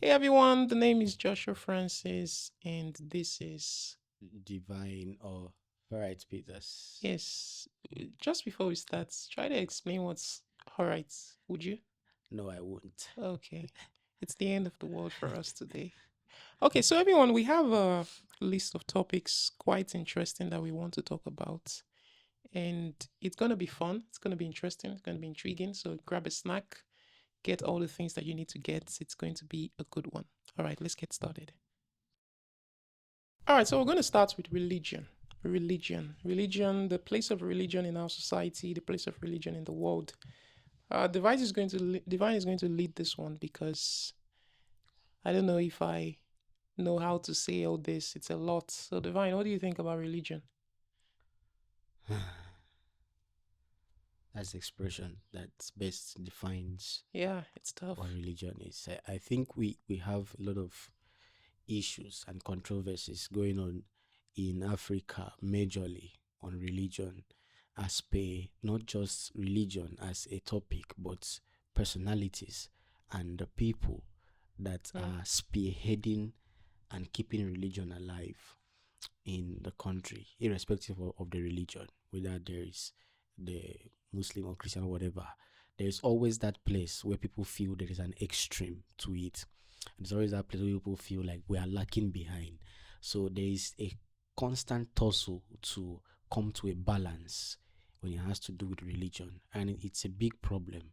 Hey everyone, the name is Joshua Francis, and this is Divine or Horight Peters. yes. Just before we start, try to explain what's Horight, would you? No, I won't. Okay, it's the end of the world for us today. Okay, so everyone, we have a list of topics quite interesting that we want to talk about, and it's gonna be fun. It's gonna be interesting. It's gonna be intriguing. So grab a snack, get all the things that you need to get. It's going to be a good one. All right, let's get started. All right, so we're going to start with religion. Religion, the place of religion in our society, the place of religion in the world. Divine is going to lead this one because I don't know if I know how to say all this. It's a lot. So, Divine, what do you think about religion? That's the expression that best defines Yeah, it's what tough. religion is. I think we have a lot of issues and controversies going on in Africa, majorly on religion, as per not just religion as a topic, but personalities and the people that Mm. are spearheading and keeping religion alive in the country, irrespective of the religion, whether there is the Muslim or Christian or whatever. There is always that place where people feel there is an extreme to it. And there's always that place where people feel like we are lacking behind. So there is a constant tussle to come to a balance when it has to do with religion. And it's a big problem.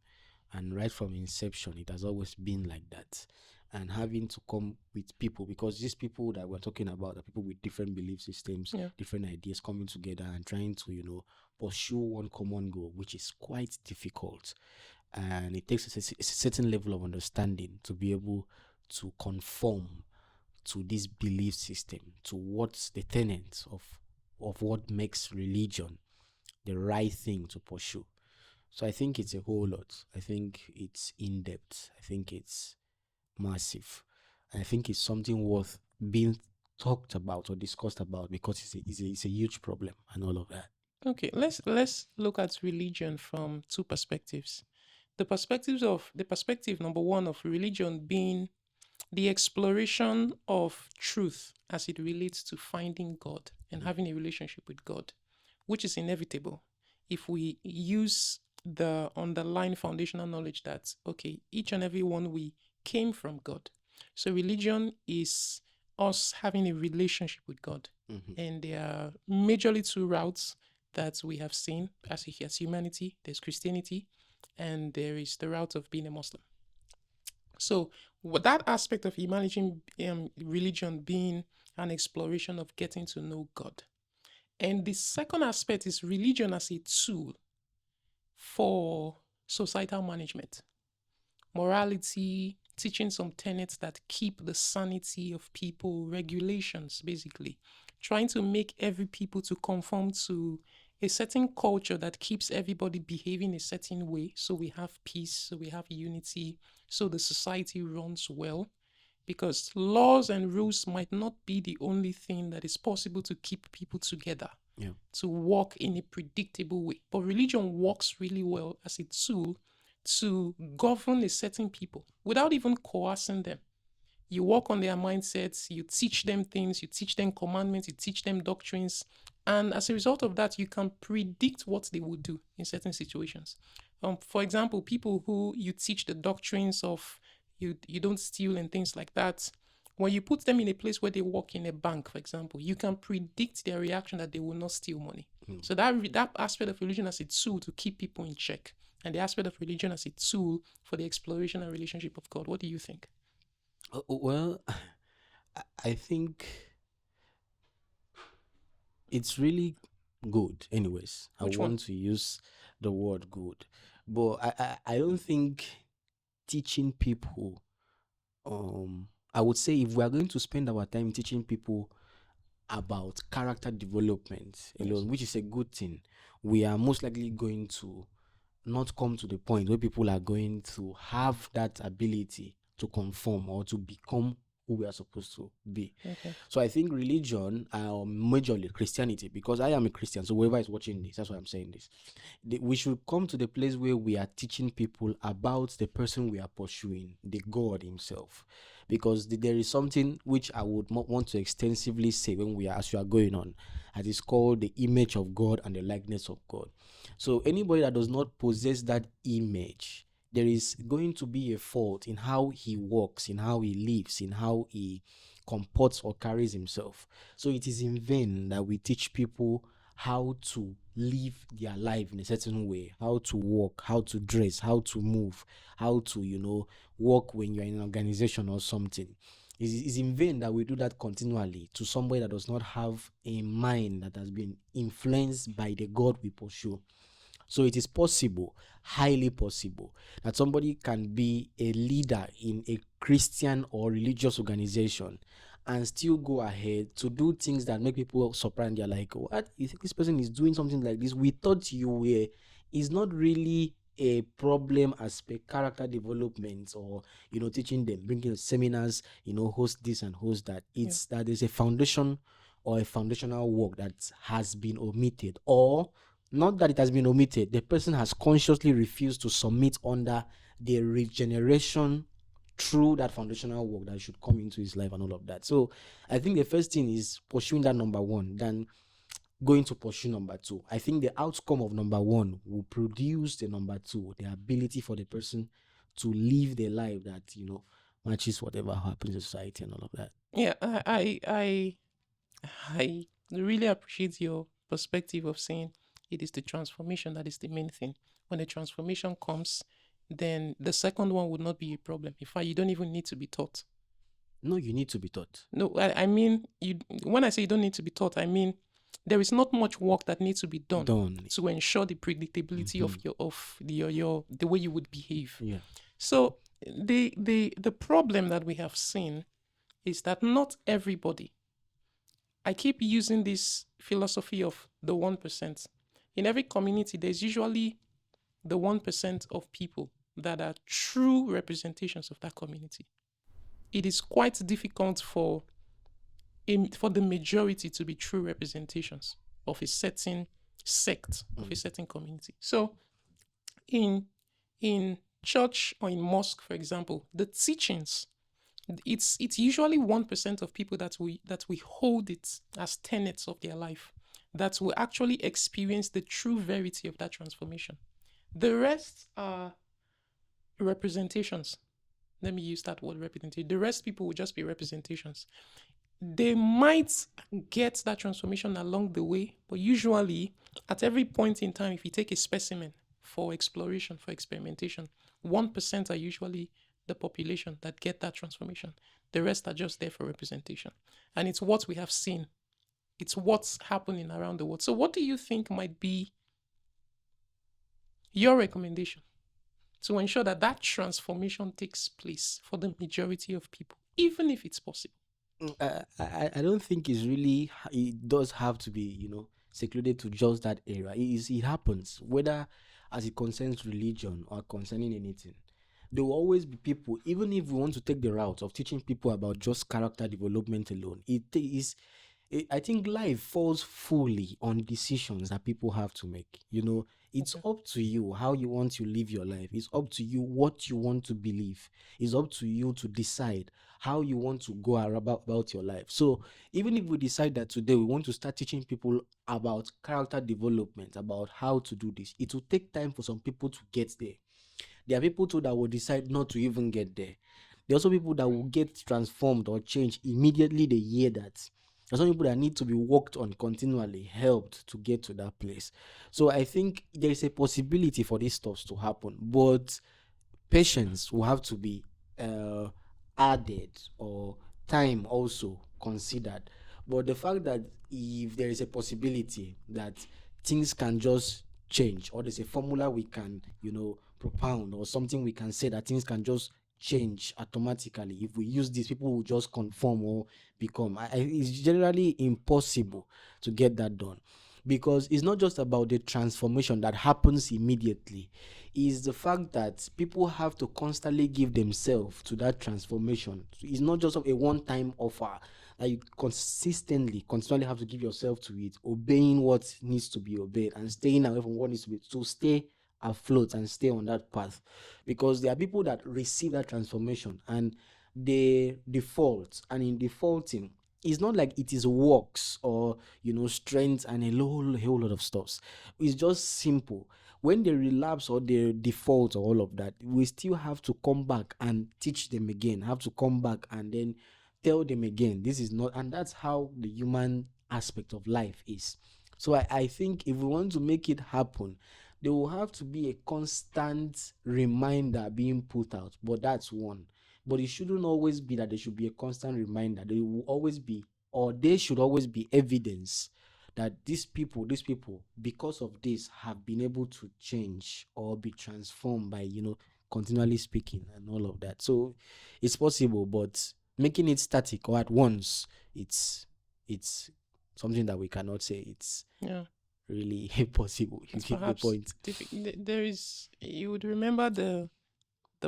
And right from inception, it has always been like that. And having to come with people, because these people that we're talking about are people with different belief systems, Yeah. different ideas coming together and trying to, pursue one common goal, which is quite difficult. And it takes a certain level of understanding to be able to conform to this belief system, to what's the tenets of what makes religion the right thing to pursue. So I think it's a whole lot. I think it's in depth. I think it's massive. I think it's something worth being talked about or discussed about because it's a huge problem and all of that. Okay, let's look at religion from two perspectives. The perspective number one of religion being the exploration of truth as it relates to finding God and Mhm. having a relationship with God, which is inevitable if we use the underlying foundational knowledge that, okay, each and every one we came from God. So religion is us having a relationship with God. Mhm. And there are majorly two routes that we have seen as humanity. There's Christianity and there is the route of being a Muslim. So that aspect of imagining religion being an exploration of getting to know God. And the second aspect is religion as a tool for societal management, morality, teaching some tenets that keep the sanity of people, regulations, basically, trying to make every people to conform to a certain culture that keeps everybody behaving a certain way. So we have peace, so we have unity, so the society runs well. Because laws and rules might not be the only thing that is possible to keep people together, Yeah. to walk in a predictable way. But religion works really well as a tool to govern a certain people without even coercing them. You work on their mindsets, you teach them things, you teach them commandments, you teach them doctrines. And as a result of that, you can predict what they will do in certain situations. For example, people who you teach the doctrines of you don't steal and things like that. When you put them in a place where they work in a bank, for example, you can predict their reaction that they will not steal money. Mm. So that aspect of religion as a tool to keep people in check, and the aspect of religion as a tool for the exploration and relationship of God. What do you think? Well, I think it's really good. Anyways, I Which one? want to use the word good, but I don't think teaching people. I would say if we are going to spend our time teaching people about character development Yes. alone, which is a good thing, we are most likely going to not come to the point where people are going to have that ability to conform or to become who we are supposed to be. Okay. So I think religion, majorly Christianity, because I am a Christian, so whoever is watching this, that's why I'm saying this. We should come to the place where we are teaching people about the person we are pursuing, the God Himself. because there is something which I would want to extensively say when we are as we are going on, as it's called the image of God and the likeness of God. So anybody that does not possess that image, there is going to be a fault in how he walks, in how he lives, in how he comports or carries himself. So it is in vain that we teach people how to live their life in a certain way, how to walk, how to dress, how to move, how to, work when you're in an organization or something. It's in vain that we do that continually to somebody that does not have a mind that has been influenced by the God we pursue. So it is possible, highly possible, that somebody can be a leader in a Christian or religious organization and still go ahead to do things that make people surprised. They're like, what? You think this person is doing something like this? We thought you were. It's not really a problem as per character development or teaching them, bringing seminars, host this and host that. Yeah. It's that there's a foundation or a foundational work that has been omitted, or not that it has been omitted, the person has consciously refused to submit under the regeneration through that foundational work that should come into his life and all of that. So I think the first thing is pursuing that number one, then going to pursue number two. I think the outcome of number one will produce the number two, the ability for the person to live the life that matches whatever happens in society and all of that. Yeah, I really appreciate your perspective of saying it is the transformation that is the main thing. When the transformation comes, then the second one would not be a problem. In fact, you don't even need to be taught. No, you need to be taught. No, I mean, you. When I say you don't need to be taught, I mean there is not much work that needs to be done to ensure the predictability of your the way you would behave. Yeah. So the problem that we have seen is that not everybody. I keep using this philosophy of the 1%. In every community, there's usually the 1% of people that are true representations of that community. It is quite difficult for the majority to be true representations of a certain sect, of a certain community. So in church or in mosque, for example, the teachings, it's usually 1% of people that we hold it as tenets of their life, that will actually experience the true verity of that transformation. The rest are representations. Let me use that word, representation. The rest people will just be representations. They might get that transformation along the way, but usually at every point in time, if you take a specimen for exploration, for experimentation, 1% are usually the population that get that transformation. The rest are just there for representation. And it's what we have seen. It's what's happening around the world. So what do you think might be your recommendation to ensure that that transformation takes place for the majority of people, even if it's possible? I don't think it does have to be, secluded to just that era. It happens, whether as it concerns religion or concerning anything. There will always be people, even if we want to take the route of teaching people about just character development alone, I think life falls fully on decisions that people have to make. It's up to you how you want to live your life. It's up to you what you want to believe. It's up to you to decide how you want to go about your life. So even if we decide that today we want to start teaching people about character development, about how to do this, it will take time for some people to get there. There are people too that will decide not to even get there. There are also people that will get transformed or changed immediately they hear that. There's some people that need to be worked on continually, helped to get to that place. So I think there is a possibility for these stuff to happen, but patience will have to be added, or time also considered. But the fact that if there is a possibility that things can just change, or there's a formula we can, propound, or something we can say that things can just change automatically, if we use this, people will just conform or become. It's generally impossible to get that done, because it's not just about the transformation that happens immediately. It's the fact that people have to constantly give themselves to that transformation. It's not just a one-time offer that you continually have to give yourself to it, obeying what needs to be obeyed and staying away from what needs to stay afloat and stay on that path. Because there are people that receive that transformation, and they default, and in defaulting, it's not like it is works or strength and a whole lot of stuffs. It's just simple. When they relapse or they default or all of that, we still have to come back and teach them again, have to come back and then tell them again, this is not. And that's how the human aspect of life is. So I think if we want to make it happen, there will have to be a constant reminder being put out. But that's one. But it shouldn't always be that there should be a constant reminder. There will always be, or there should always be evidence that these people, because of this, have been able to change or be transformed by, continually speaking and all of that. So it's possible, but making it static or at once, it's something that we cannot say it's Yeah. really possible. You It's get the perhaps point. there is, you would remember the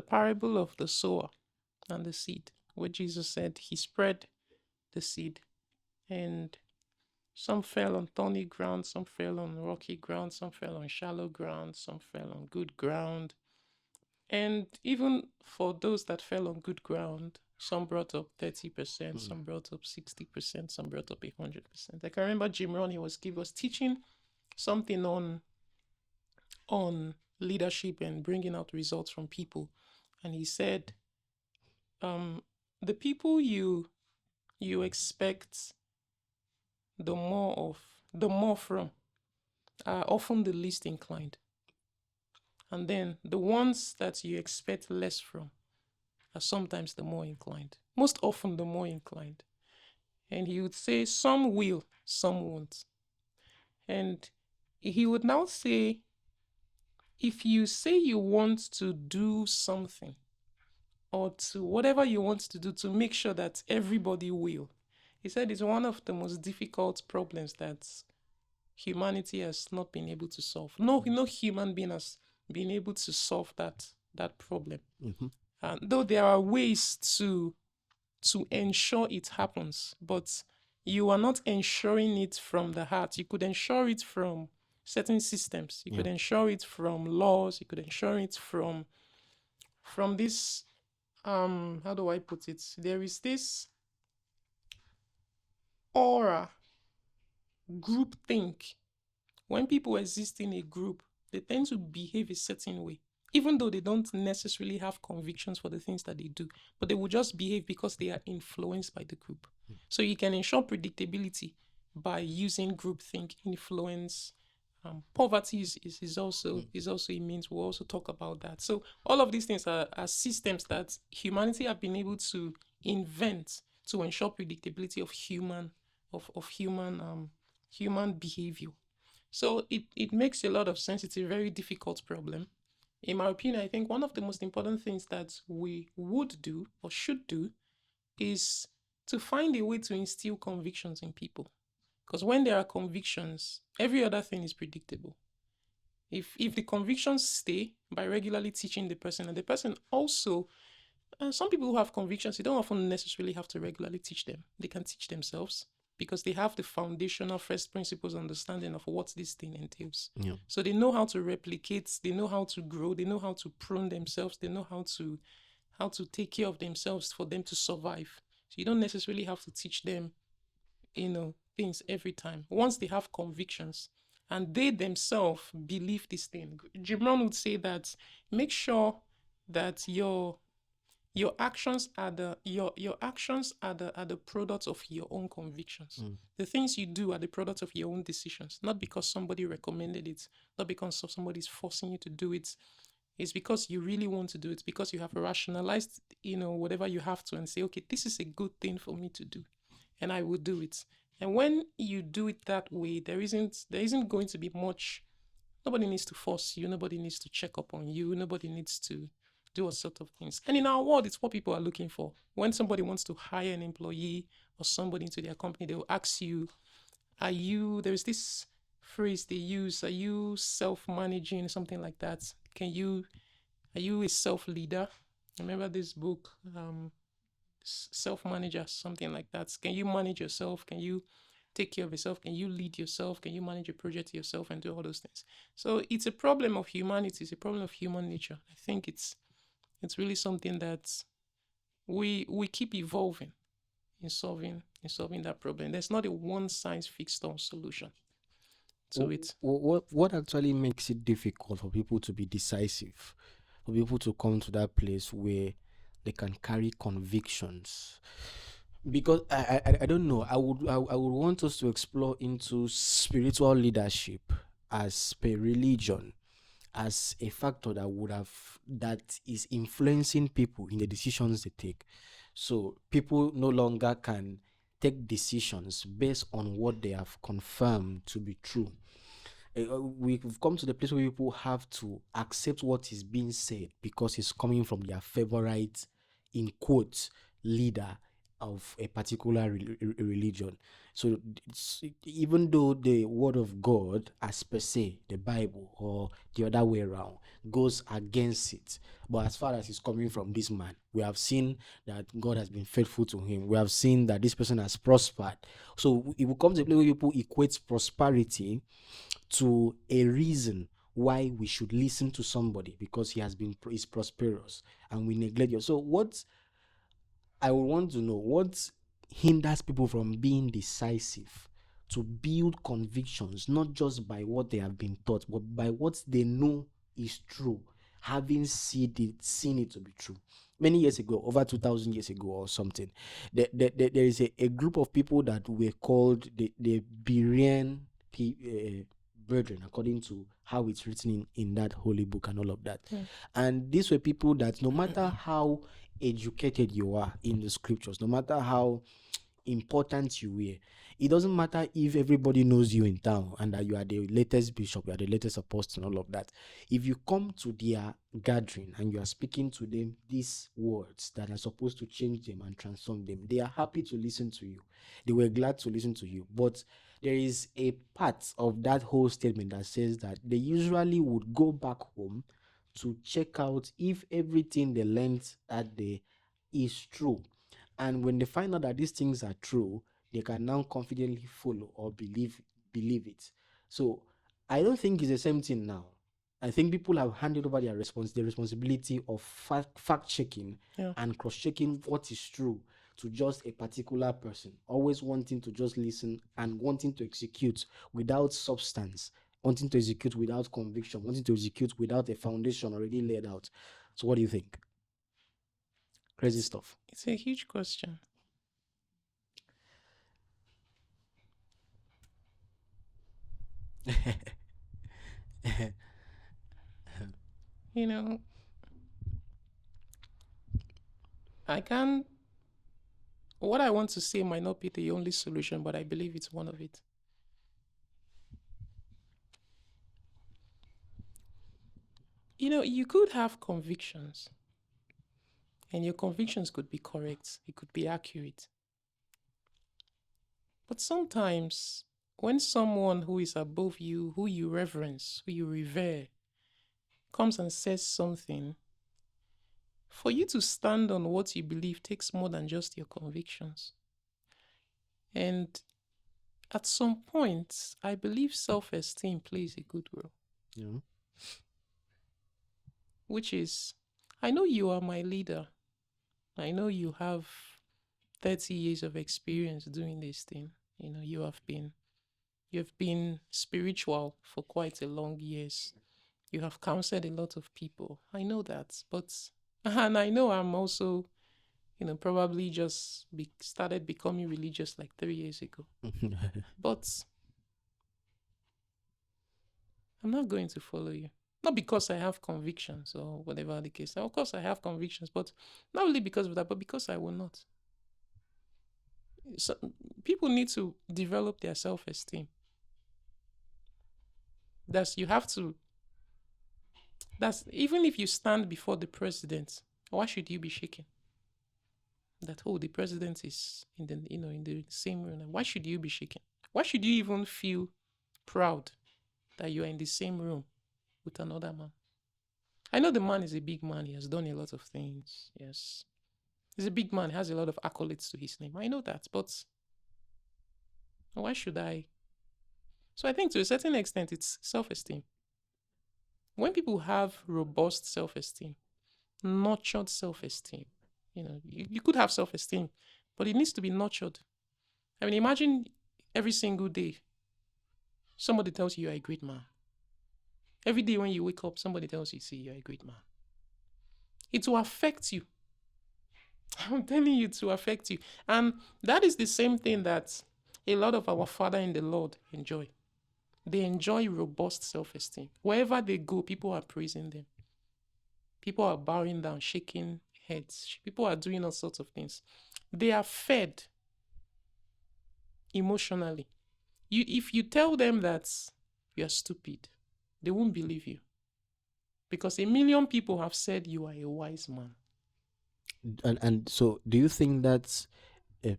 parable of the sower and the seed, where Jesus said he spread the seed, and some fell on thorny ground, some fell on rocky ground, some fell on shallow ground, some fell on good ground. And even for those that fell on good ground, some brought up 30%, some brought up 60%, some brought up 100%. I can remember Jim Rohn, he was teaching something on leadership and bringing out results from people. And he said, the people you expect the more from are often the least inclined. And then the ones that you expect less from are sometimes the more inclined. Most often the more inclined. And he would say some will, some won't. And he would now say, if you say you want to do something, or to whatever you want to do to make sure that everybody will, he said it's one of the most difficult problems that humanity has not been able to solve. No human being has been able to solve that problem. And though there are ways to ensure it happens, but you are not ensuring it from the heart. You could ensure it from certain systems. You could ensure it from laws. You could ensure it from this, how do I put it? There is this aura, group think. When people exist in a group, they tend to behave a certain way, even though they don't necessarily have convictions for the things that they do, but they will just behave because they are influenced by the group. So you can ensure predictability by using groupthink, influence. Poverty is also a means. We'll also talk about that. So all of these things are systems that humanity have been able to invent to ensure predictability of human behavior. So it makes a lot of sense. It's a very difficult problem. In my opinion, I think one of the most important things that we would do or should do is to find a way to instill convictions in people. Because when there are convictions, every other thing is predictable. If the convictions stay by regularly teaching the person, and the person also, some people who have convictions, you don't often necessarily have to regularly teach them. They can teach themselves because they have the foundational first principles understanding of what this thing entails. Yeah. So they know how to replicate, they know how to grow, they know how to prune themselves, they know how to take care of themselves for them to survive. So you don't necessarily have to teach them, things every time. Once they have convictions and they themselves believe this thing, Jim Rohn would say that make sure that your actions are the products of your own convictions. The things you do are the products of your own decisions, not because somebody recommended it, not because somebody's forcing you to do it. It's because you really want to do it, because you have rationalized, whatever you have to, and say, okay, this is a good thing for me to do, and I will do it. And when you do it that way, there isn't going to be much. Nobody needs to force you. Nobody needs to check up on you. Nobody needs to do all sorts of things. And in our world, it's what people are looking for. When somebody wants to hire an employee or somebody into their company, they will ask you, there's this phrase they use, are you self-managing, something like that? Are you a self-leader? Remember this book, Self-Manager, something like that. Can you manage yourself? Can you take care of yourself? Can you lead yourself? Can you manage a project yourself and do all those things? So it's a problem of humanity. It's a problem of human nature. I think it's really something that we keep evolving in solving that problem. There's not a one size fits all solution to it. What actually makes it difficult for people to be decisive, for people to come to that place where they can carry convictions? Because I don't know. I would want us to explore into spiritual leadership as per religion, as a factor that is influencing people in the decisions they take. So people no longer can take decisions based on what they have confirmed to be true. We've come to the place where people have to accept what is being said because it's coming from their favorite, in quotes, leader of a particular religion. So even though the word of God, as per se, the Bible or the other way around, goes against it, but as far as it's coming from this man, we have seen that God has been faithful to him. We have seen that this person has prospered. So it will come to a place where people equate prosperity to a reason why we should listen to somebody because he has been is prosperous, and we neglect you. So what I would want to know, what hinders people from being decisive to build convictions, not just by what they have been taught, but by what they know is true, having seen it to be true. Many years ago, over 2,000 years ago or something, there is a group of people that were called the Berean brethren, according to how it's written in that holy book and all of that. And these were people that no matter how educated you are in the scriptures, no matter how important you were, it doesn't matter if everybody knows you in town and that you are the latest bishop, you are the latest apostle, and all of that. If you come to their gathering and you are speaking to them these words that are supposed to change them and transform them, they are happy to listen to you. They were glad to listen to you. But there is a part of that whole statement that says that they usually would go back home to check out if everything they learned that day is true. And when they find out that these things are true, they can now confidently follow or believe it. So I don't think it's the same thing now. I think people have handed over the responsibility of fact checking Yeah. and cross checking what is true to just a particular person, always wanting to just listen and wanting to execute without substance, wanting to execute without conviction, wanting to execute without a foundation already laid out. So what do you think? Crazy stuff. It's a huge question. You know, I can what I want to say might not be the only solution, but I believe it's one of it. You could have convictions, and your convictions could be correct, it could be accurate. But sometimes, when someone who is above you, who you reverence, who you revere, comes and says something, for you to stand on what you believe takes more than just your convictions. And at some point, I believe self-esteem plays a good role, Yeah. which is, I know you are my leader. I know you have 30 years of experience doing this thing. You've been spiritual for quite a long years. You have counseled a lot of people. I know that. But and I know I'm also, probably just started becoming religious like 3 years ago. But I'm not going to follow you. Not because I have convictions or whatever the case. Of course, I have convictions, but not really because of that, but because I will not. So people need to develop their self-esteem. That's you have to. That's even if you stand before the president, why should you be shaking? That the president is in the same room. Why should you be shaking? Why should you even feel proud that you are in the same room with another man? I know the man is a big man. He has done a lot of things. Yes. He's a big man. He has a lot of accolades to his name. I know that. But why should I? So I think to a certain extent, it's self-esteem. When people have robust self-esteem, nurtured self-esteem, You could have self-esteem, but it needs to be nurtured. I mean, imagine every single day somebody tells you you're a great man. Every day when you wake up, somebody tells you, see, you're a great man. It will affect you. I'm telling you, to affect you. And that is the same thing that a lot of our Father in the Lord enjoy. They enjoy robust self-esteem. Wherever they go, people are praising them. People are bowing down, shaking heads. People are doing all sorts of things. They are fed emotionally. If you tell them that you're stupid, they won't believe you. Because a million people have said you are a wise man. And so, do you think that's a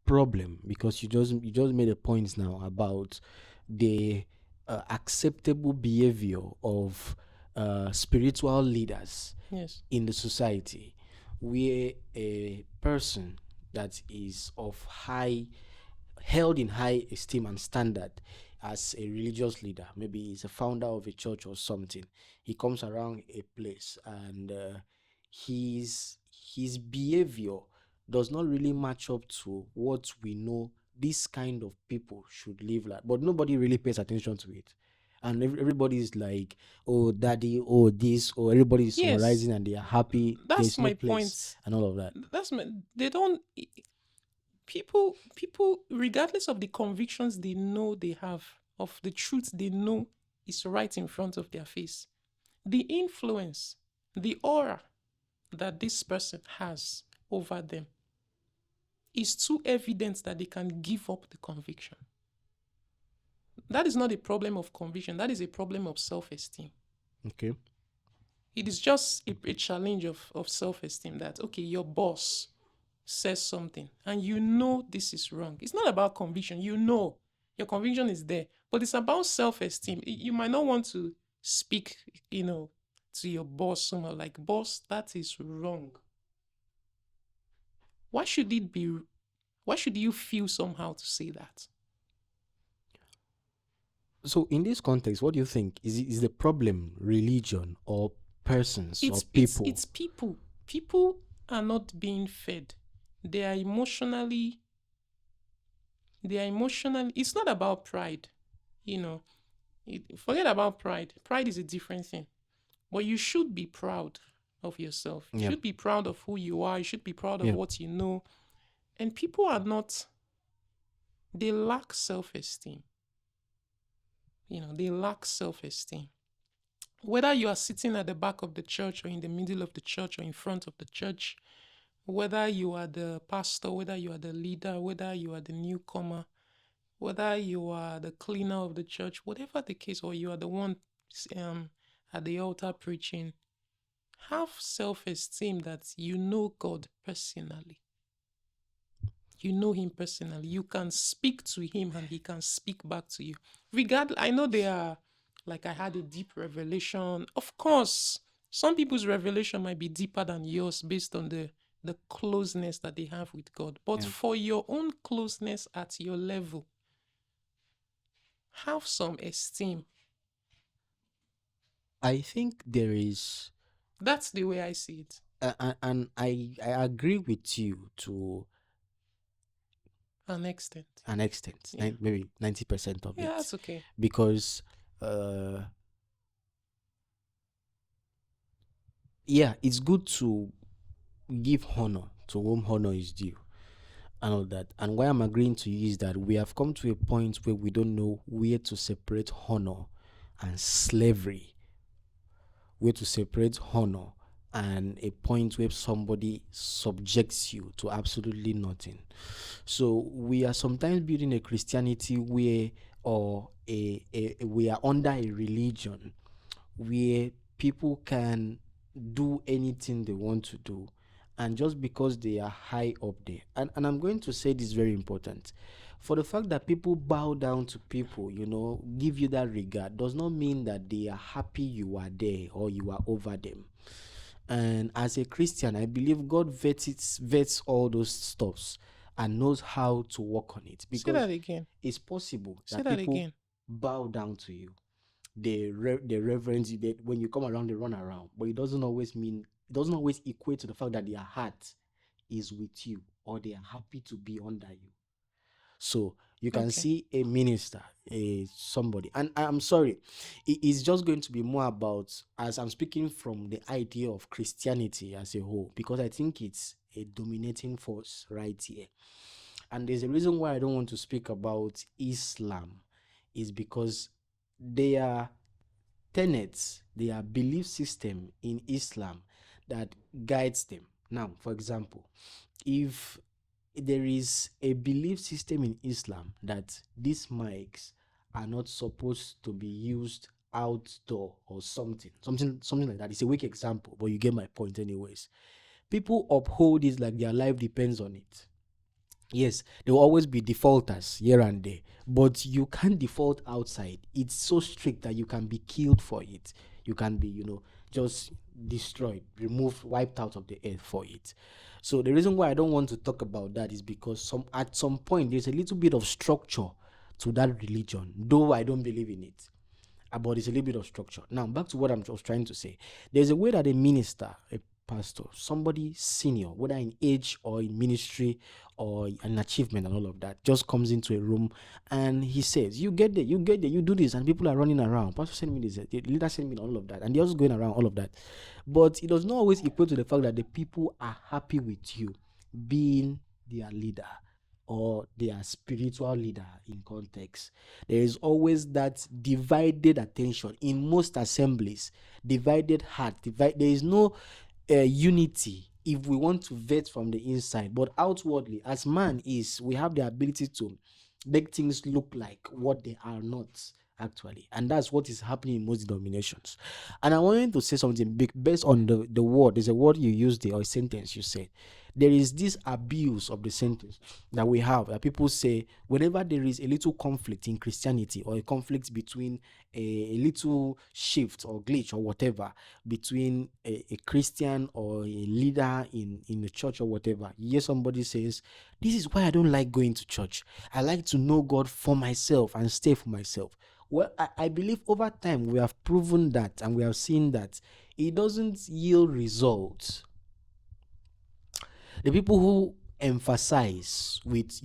problem? Because you just made a point now about the acceptable behavior of spiritual leaders Yes. in the society, where a person that is of held in high esteem and standard as a religious leader, maybe he's a founder of a church or something, he comes around a place and his behavior does not really match up to what we know this kind of people should live like, but nobody really pays attention to it. And everybody is like, oh daddy, oh this, or everybody is Yes. summarizing and they are happy, That's there's no my place point. and all of that. That's my, they don't people regardless of the convictions they know they have, of the truth they know is right in front of their face, the influence, the aura that this person has over them is too evident that they can give up the conviction. That is not a problem of conviction, that is a problem of self-esteem. Okay. It is just a challenge of self-esteem, that okay, your boss says something and you know this is wrong. It's not about conviction. You know your conviction is there, but it's about self-esteem. You might not want to speak, to your boss somehow like, boss, that is wrong. Why should it be? Why should you feel somehow to say that? So, in this context, what do you think is the problem religion or persons or It's people? people. People are not being fed. They are emotionally. They are emotionally. It's not about pride, you know. Forget about pride. Pride is a different thing. But you should be proud of yourself. You Yeah, should be proud of who you are. You should be proud of yeah. what you know. And people are not, they lack self esteem. They lack self esteem. Whether you are sitting at the back of the church or in the middle of the church or in front of the church, whether you are the pastor, whether you are the leader, whether you are the newcomer, whether you are the cleaner of the church, whatever the case, or you are the one at the altar preaching, have self-esteem that you know God personally. You know him personally. You can speak to him and he can speak back to you. I know they are, like, I had a deep revelation. Of course, some people's revelation might be deeper than yours based on the closeness that they have with God. But Yeah. for your own closeness at your level, have some esteem. I think there is, That's the way I see it. and I agree with you to An extent. an extent, Yeah. maybe 90% of Yeah, it, that's okay. because yeah, it's good to give honor to whom honor is due and all that. And why I'm agreeing to you is that we have come to a point where we don't know where to separate honor and slavery, where to separate honor and a point where somebody subjects you to absolutely nothing. So we are sometimes building a Christianity where, or we are under a religion where people can do anything they want to do, and just because they are high up there, and I'm going to say this very important, for the fact that people bow down to people, give you that regard, does not mean that they are happy you are there or you are over them. And as a Christian, I believe God vets all those stuffs and knows how to work on it, Say because that again. it's possible Say that that people again. bow down to you, they reverence you. When you come around, they run around, but it doesn't always mean it doesn't always equate to the fact that their heart is with you or they are happy to be under you. So you can Okay. see a minister, a somebody, and I'm sorry, it is just going to be more about, as I'm speaking from the idea of Christianity as a whole, because I think it's a dominating force right here. And there's a reason why I don't want to speak about Islam, is because their tenets, their belief system in Islam that guides them. Now, for example, if there is a belief system in Islam that these mics are not supposed to be used outdoor or something like that. It's a weak example, but you get my point anyways. People uphold it like their life depends on it. Yes, there will always be defaulters here and there, but you can't default outside. It's so strict that you can be killed for it. You can be, just destroyed, removed, wiped out of the earth for it. So the reason why I don't want to talk about that is because at some point there's a little bit of structure to that religion, though I don't believe in it. But it's a little bit of structure. Now, back to what I'm just trying to say. There's a way that a minister, a pastor, somebody senior, whether in age or in ministry or an achievement and all of that, just comes into a room and he says, "You get there, you get there, you do this," and people are running around. Pastor sent me this, the leader sent me all of that, and they're also going around all of that. But it does not always equate to the fact that the people are happy with you being their leader or their spiritual leader in context. There is always that divided attention in most assemblies, divided heart. There is no unity if we want to vet from the inside, but outwardly, as man is, we have the ability to make things look like what they are not actually, and that's what is happening in most denominations. And I wanted to say something big based on the word. There's a word you used there, or a sentence you said. There is this abuse of the sentence that we have, that people say whenever there is a little conflict in Christianity, or a conflict between a little shift or glitch or whatever between a Christian or a leader in the church or whatever, you hear somebody says, "This is why I don't like going to church. I like to know God for myself and stay for myself." Well, I believe over time we have proven that, and we have seen that it doesn't yield results. The people who emphasize with,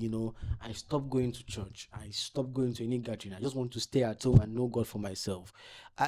"I stopped going to church, I stopped going to any gathering, I just want to stay at home and know God for myself,"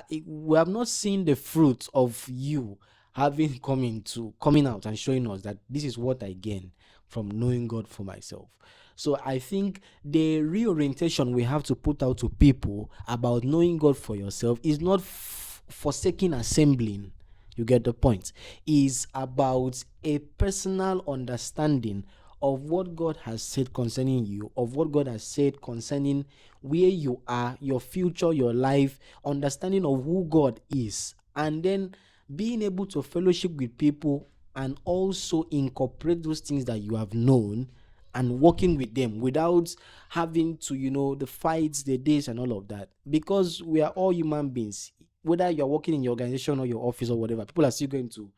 we have not seen the fruit of you having coming out and showing us that this is what I gain from knowing God for myself. So I think the reorientation we have to put out to people about knowing God for yourself is not forsaking assembling. You get the point. Is about a personal understanding of what God has said concerning you, of what God has said concerning where you are, your future, your life, understanding of who God is, and then being able to fellowship with people and also incorporate those things that you have known and working with them without having to, the fights, the days, and all of that. Because we are all human beings. Whether you're working in your organization or your office or whatever, people are still going to,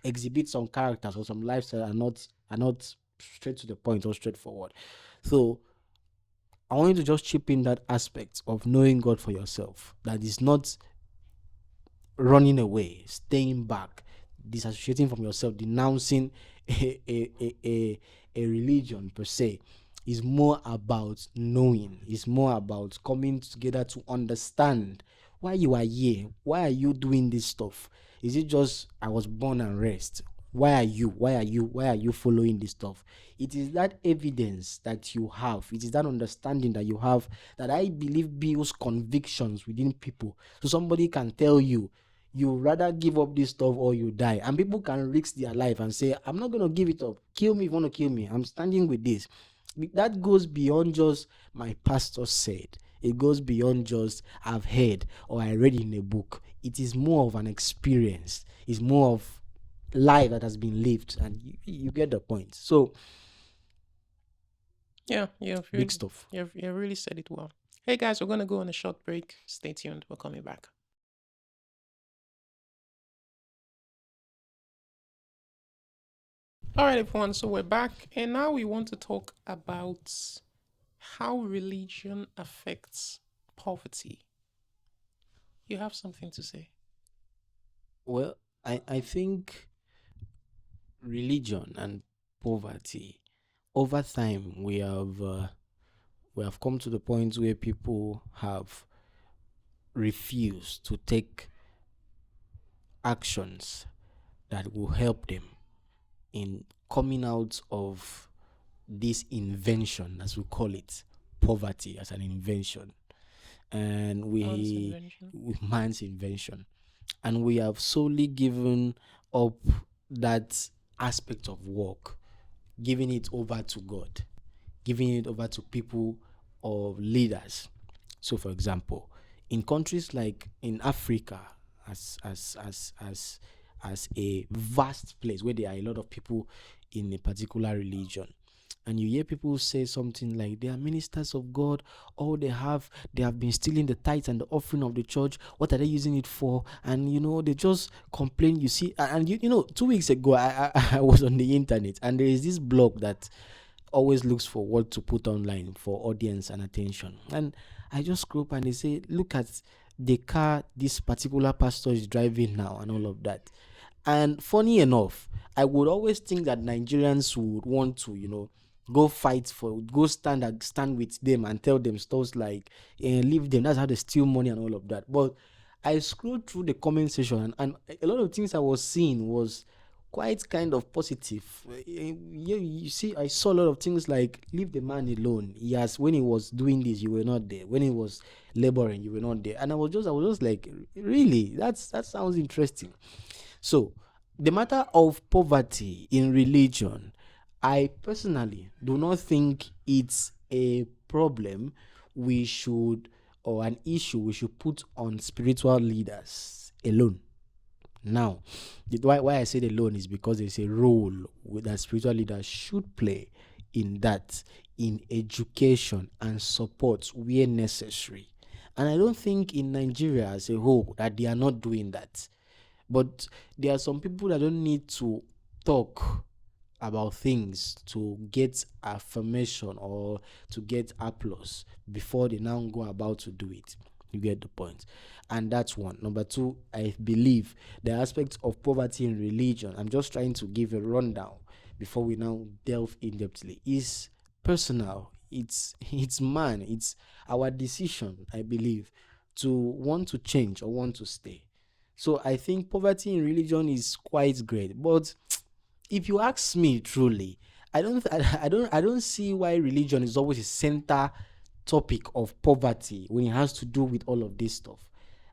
exhibit some characters or some lifestyle are not straight to the point or straightforward. So I want you to just chip in that aspect of knowing God for yourself. That is not running away, staying back, disassociating from yourself, denouncing a religion per se. Is more about knowing, is more about coming together to understand why you are here, why are you doing this stuff. Is it just I was born and rest? Why are you following this stuff? It is that evidence that you have, it is that understanding that you have, that I believe builds convictions within people. So somebody can tell you, you rather give up this stuff or you die, and people can risk their life and say, "I'm not going to give it up. Kill me if you want to kill me. I'm standing with this." That goes beyond just my pastor said. It goes beyond just I've heard or I read in a book. It is more of an experience. It's more of life that has been lived, and you get the point. So Yeah, big stuff. you've really said it well. Hey guys, we're gonna go on a short break. Stay tuned. We're coming back. All right, everyone. So we're back, and now we want to talk about how religion affects poverty. You have something to say? Well, I think religion and poverty. Over time, we have come to the point where people have refused to take actions that will help them in coming out of this invention, as we call it, poverty as an invention, and Man's invention. man's invention, and we have solely given up that aspect of work, giving it over to God, giving it over to people or leaders. So, for example, in countries like in Africa, as a vast place where there are a lot of people in a particular religion, and you hear people say something like they are ministers of God, all they have been stealing the tithes and the offering of the church. What are they using it for? And they just complain. You see, and 2 weeks ago I was on the internet, and there is this blog that always looks for what to put online for audience and attention. And I just scroll up and they say, look at the car this particular pastor is driving now and all of that. And funny enough, I would always think that Nigerians would want to, go stand with them and tell them stuff like, leave them. That's how they steal money and all of that. But I scrolled through the comment section, and a lot of things I was seeing was quite kind of positive. Yeah, you see, I saw a lot of things like leave the man alone. Yes, when he was doing this, you were not there. When he was laboring, you were not there. And I was just like, really, that sounds interesting. So, the matter of poverty in religion, I personally do not think it's a problem we should, or an issue we should put on spiritual leaders alone. Now, why I say alone is because there's a role that spiritual leaders should play in that, in education and support where necessary. And I don't think in Nigeria as a whole that they are not doing that. But there are some people that don't need to talk about things to get affirmation or to get applause before they now go about to do it. You get the point. And that's one. Number two, I believe the aspect of poverty in religion, I'm just trying to give a rundown before we now delve in depthly, is personal. It's man, it's our decision, I believe, to want to change or want to stay. So I think poverty in religion is quite great. But if you ask me truly, I don't see why religion is always a center topic of poverty when it has to do with all of this stuff.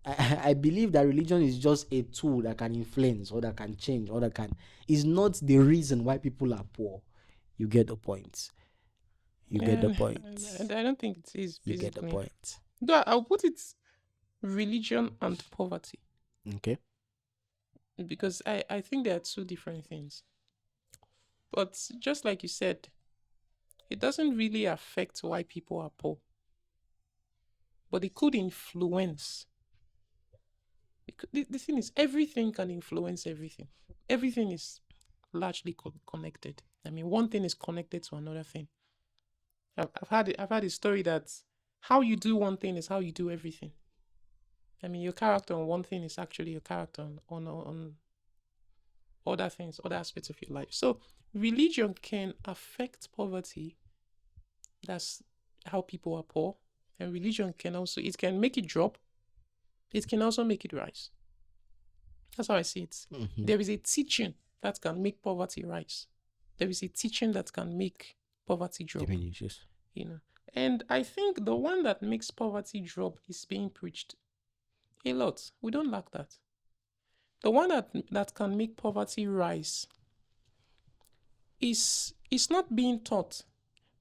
I believe that religion is just a tool that can influence or that can change or that can is not the reason why people are poor. You get the point. You get the And, point. and I don't think it is You get the basically. point. Though I'll put it religion and poverty Okay. because I think they are two different things. But just like you said, it doesn't really affect why people are poor, but it could influence. The thing is, everything can influence everything. Everything is largely connected. I mean, one thing is connected to another thing. I've had a story that how you do one thing is how you do everything. I mean, your character on one thing is actually your character on other things, other aspects of your life. So religion can affect poverty. That's how people are poor. And religion can also, it can make it drop. It can also make it rise. That's how I see it. Mm-hmm. There is a teaching that can make poverty rise. There is a teaching that can make poverty drop. Diminishes. And I think the one that makes poverty drop is being preached a lot. We don't lack that. The one that can make poverty rise is not being taught,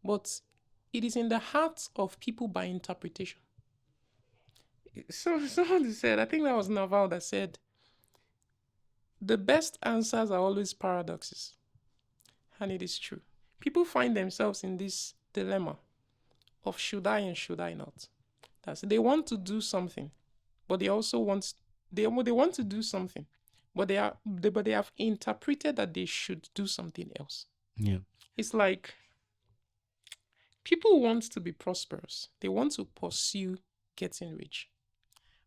but it is in the hearts of people by interpretation. So someone said, I think that was Naval that said, the best answers are always paradoxes. And it is true. People find themselves in this dilemma of should I and should I not. They want to do something, but they also want they want to do something, but they have interpreted that they should do something else. Yeah. It's like people want to be prosperous. They want to pursue getting rich.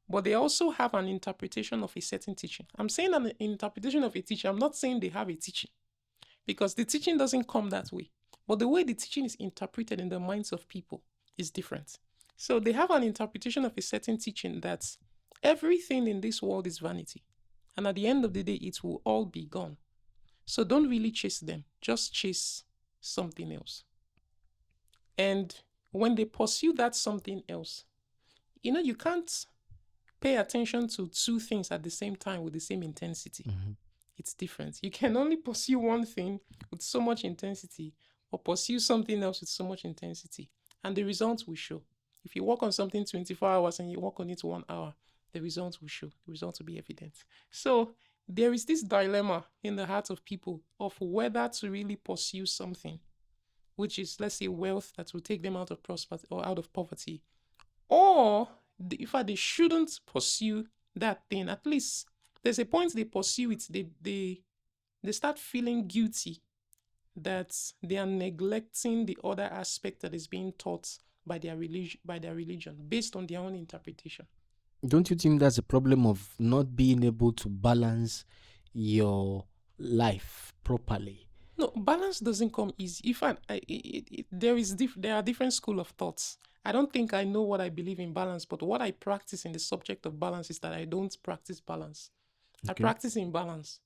But they also have an interpretation of a certain teaching. I'm saying an interpretation of a teaching. I'm not saying they have a teaching. because the teaching doesn't come that way. But the way the teaching is interpreted in the minds of people is different. So they have an interpretation of a certain teaching that everything in this world is vanity. And at the end of the day, it will all be gone. So don't really chase them, just chase something else. And when they pursue that something else, you can't pay attention to two things at the same time with the same intensity. It's different. You can only pursue one thing with so much intensity or pursue something else with so much intensity. And the results will show. If you work on something 24 hours and you work on it 1 hour, the results will show. The results will be evident. So there is this dilemma in the heart of people of whether to really pursue something, which is, let's say, wealth that will take them out of prosperity or out of poverty, or in fact, they shouldn't pursue that thing. At least there's a point they pursue it, they start feeling guilty that they are neglecting the other aspect that is being taught by their religion based on their own interpretation. Don't you think that's a problem of not being able to balance your life properly? No, balance doesn't come easy. In fact, there are different school of thoughts. I don't think I know what I believe in balance, but what I practice in the subject of balance is that I don't practice balance. I practice imbalance,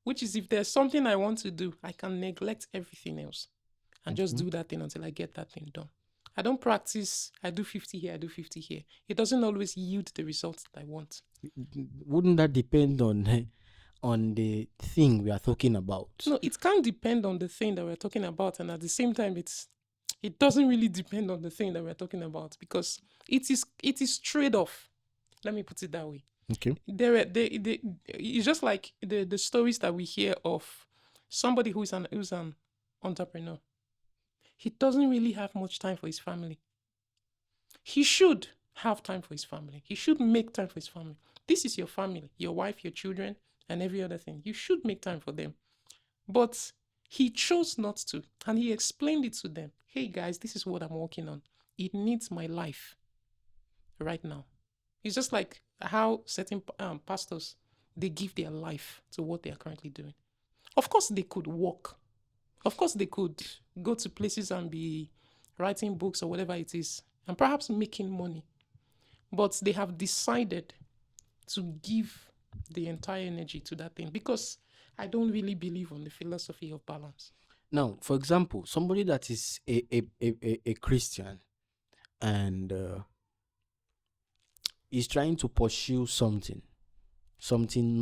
which is if there's something I want to do, I can neglect everything else and just do that thing until I get that thing done. I don't practice, I do 50 here, I do 50 here. It doesn't always yield the results that I want. Wouldn't that depend on the thing we are talking about? No, it can't depend on the thing that we're talking about, and at the same time, it doesn't really depend on the thing that we're talking about, because it is trade-off. Let me put it that way. Okay. It's just like the stories that we hear of somebody who's an entrepreneur. He doesn't really have much time for his family. He should have time for his family. He should make time for his family. This is your family, your wife, your children, and every other thing. You should make time for them. But he chose not to, and he explained it to them. Hey guys, this is what I'm working on. It needs my life right now. It's just like how certain pastors, they give their life to what they are currently doing. Of course, they could work. Of course, they could go to places and be writing books or whatever it is, and perhaps making money. But they have decided to give the entire energy to that thing, because I don't really believe on the philosophy of balance. Now, for example, somebody that is a Christian and is trying to pursue something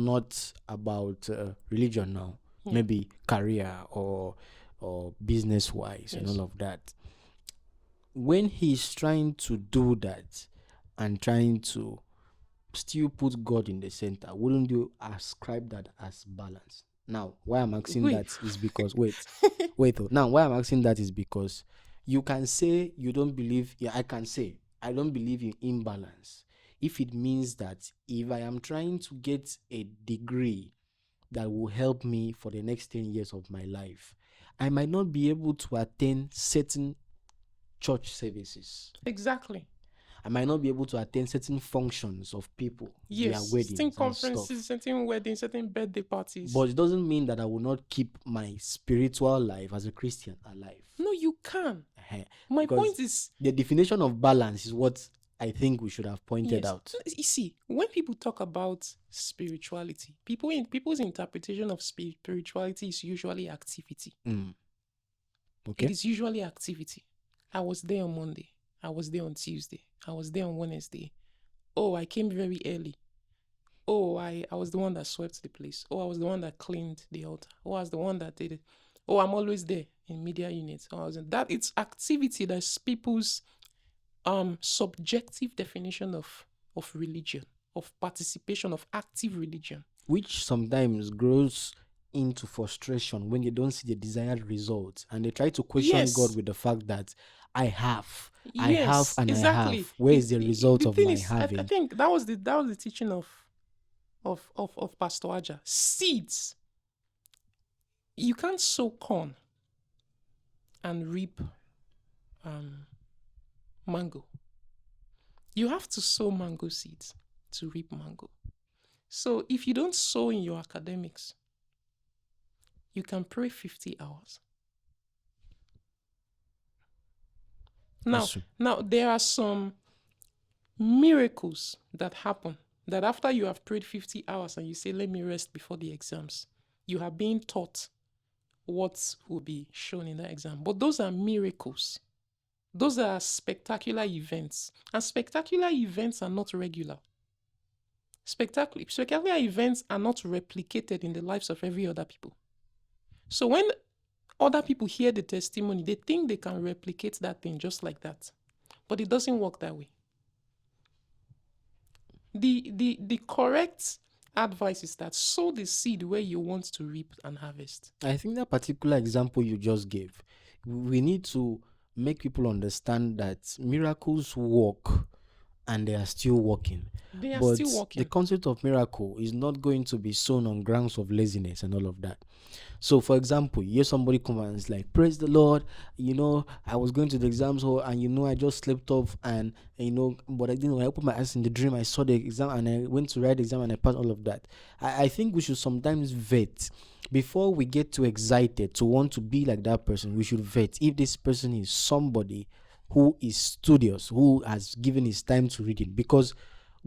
not about religion now, maybe career or business wise and all of that. When he's trying to do that and trying to still put God in the center, wouldn't you ascribe that as balance? Now, why I'm asking that is because now why I'm asking that is because you can say you don't believe. Yeah, I can say I don't believe in imbalance if it means that if I am trying to get a degree that will help me for the next 10 years of my life, I might not be able to attend certain church services. Exactly. I might not be able to attend certain functions of people, their weddings, certain conferences, certain weddings, certain birthday parties. But it doesn't mean that I will not keep my spiritual life as a Christian alive. No, you can. My point is, the definition of balance is what I think we should have pointed out. You see, when people talk about spirituality, people's interpretation of spirituality is usually activity. Okay. It is usually activity. I was there on Monday. I was there on Tuesday. I was there on Wednesday. Oh, I came very early. Oh, I was the one that swept the place. Oh, I was the one that cleaned the altar. Oh, I was the one that did it. Oh, I'm always there in media units. It's activity. That's people's subjective definition of religion, of participation, of active religion. Which sometimes grows into frustration when they don't see the desired results, and they try to question God with the fact that I have. Where is the result of my having? I think that was the teaching of Pastor Aja. Seeds. You can't sow corn and reap mango. You have to sow mango seeds to reap mango. So if you don't sow in your academics, you can pray 50 hours. Now, That's true. now there are some miracles that happen that after you have prayed 50 hours and you say, let me rest before the exams, you are being taught what will be shown in that exam. But those are miracles. Those are spectacular events. And spectacular events are not regular. Spectacular events are not replicated in the lives of every other people. So when other people hear the testimony, they think they can replicate that thing just like that. But it doesn't work that way. The correct advice is that sow the seed where you want to reap and harvest. I think that particular example you just gave, we need to make people understand that miracles work and they are still working. They are But still the working. concept of miracle is not going to be sown on grounds of laziness and all of that. So, for example, you hear somebody come and it's like, praise the Lord, I was going to the exams hall and I just slept off and but I didn't. When I opened my eyes in the dream, I saw the exam and I went to write the exam and I passed all of that. I think we should sometimes vet before we get too excited to want to be like that person. We should vet if this person is somebody who is studious, who has given his time to reading, because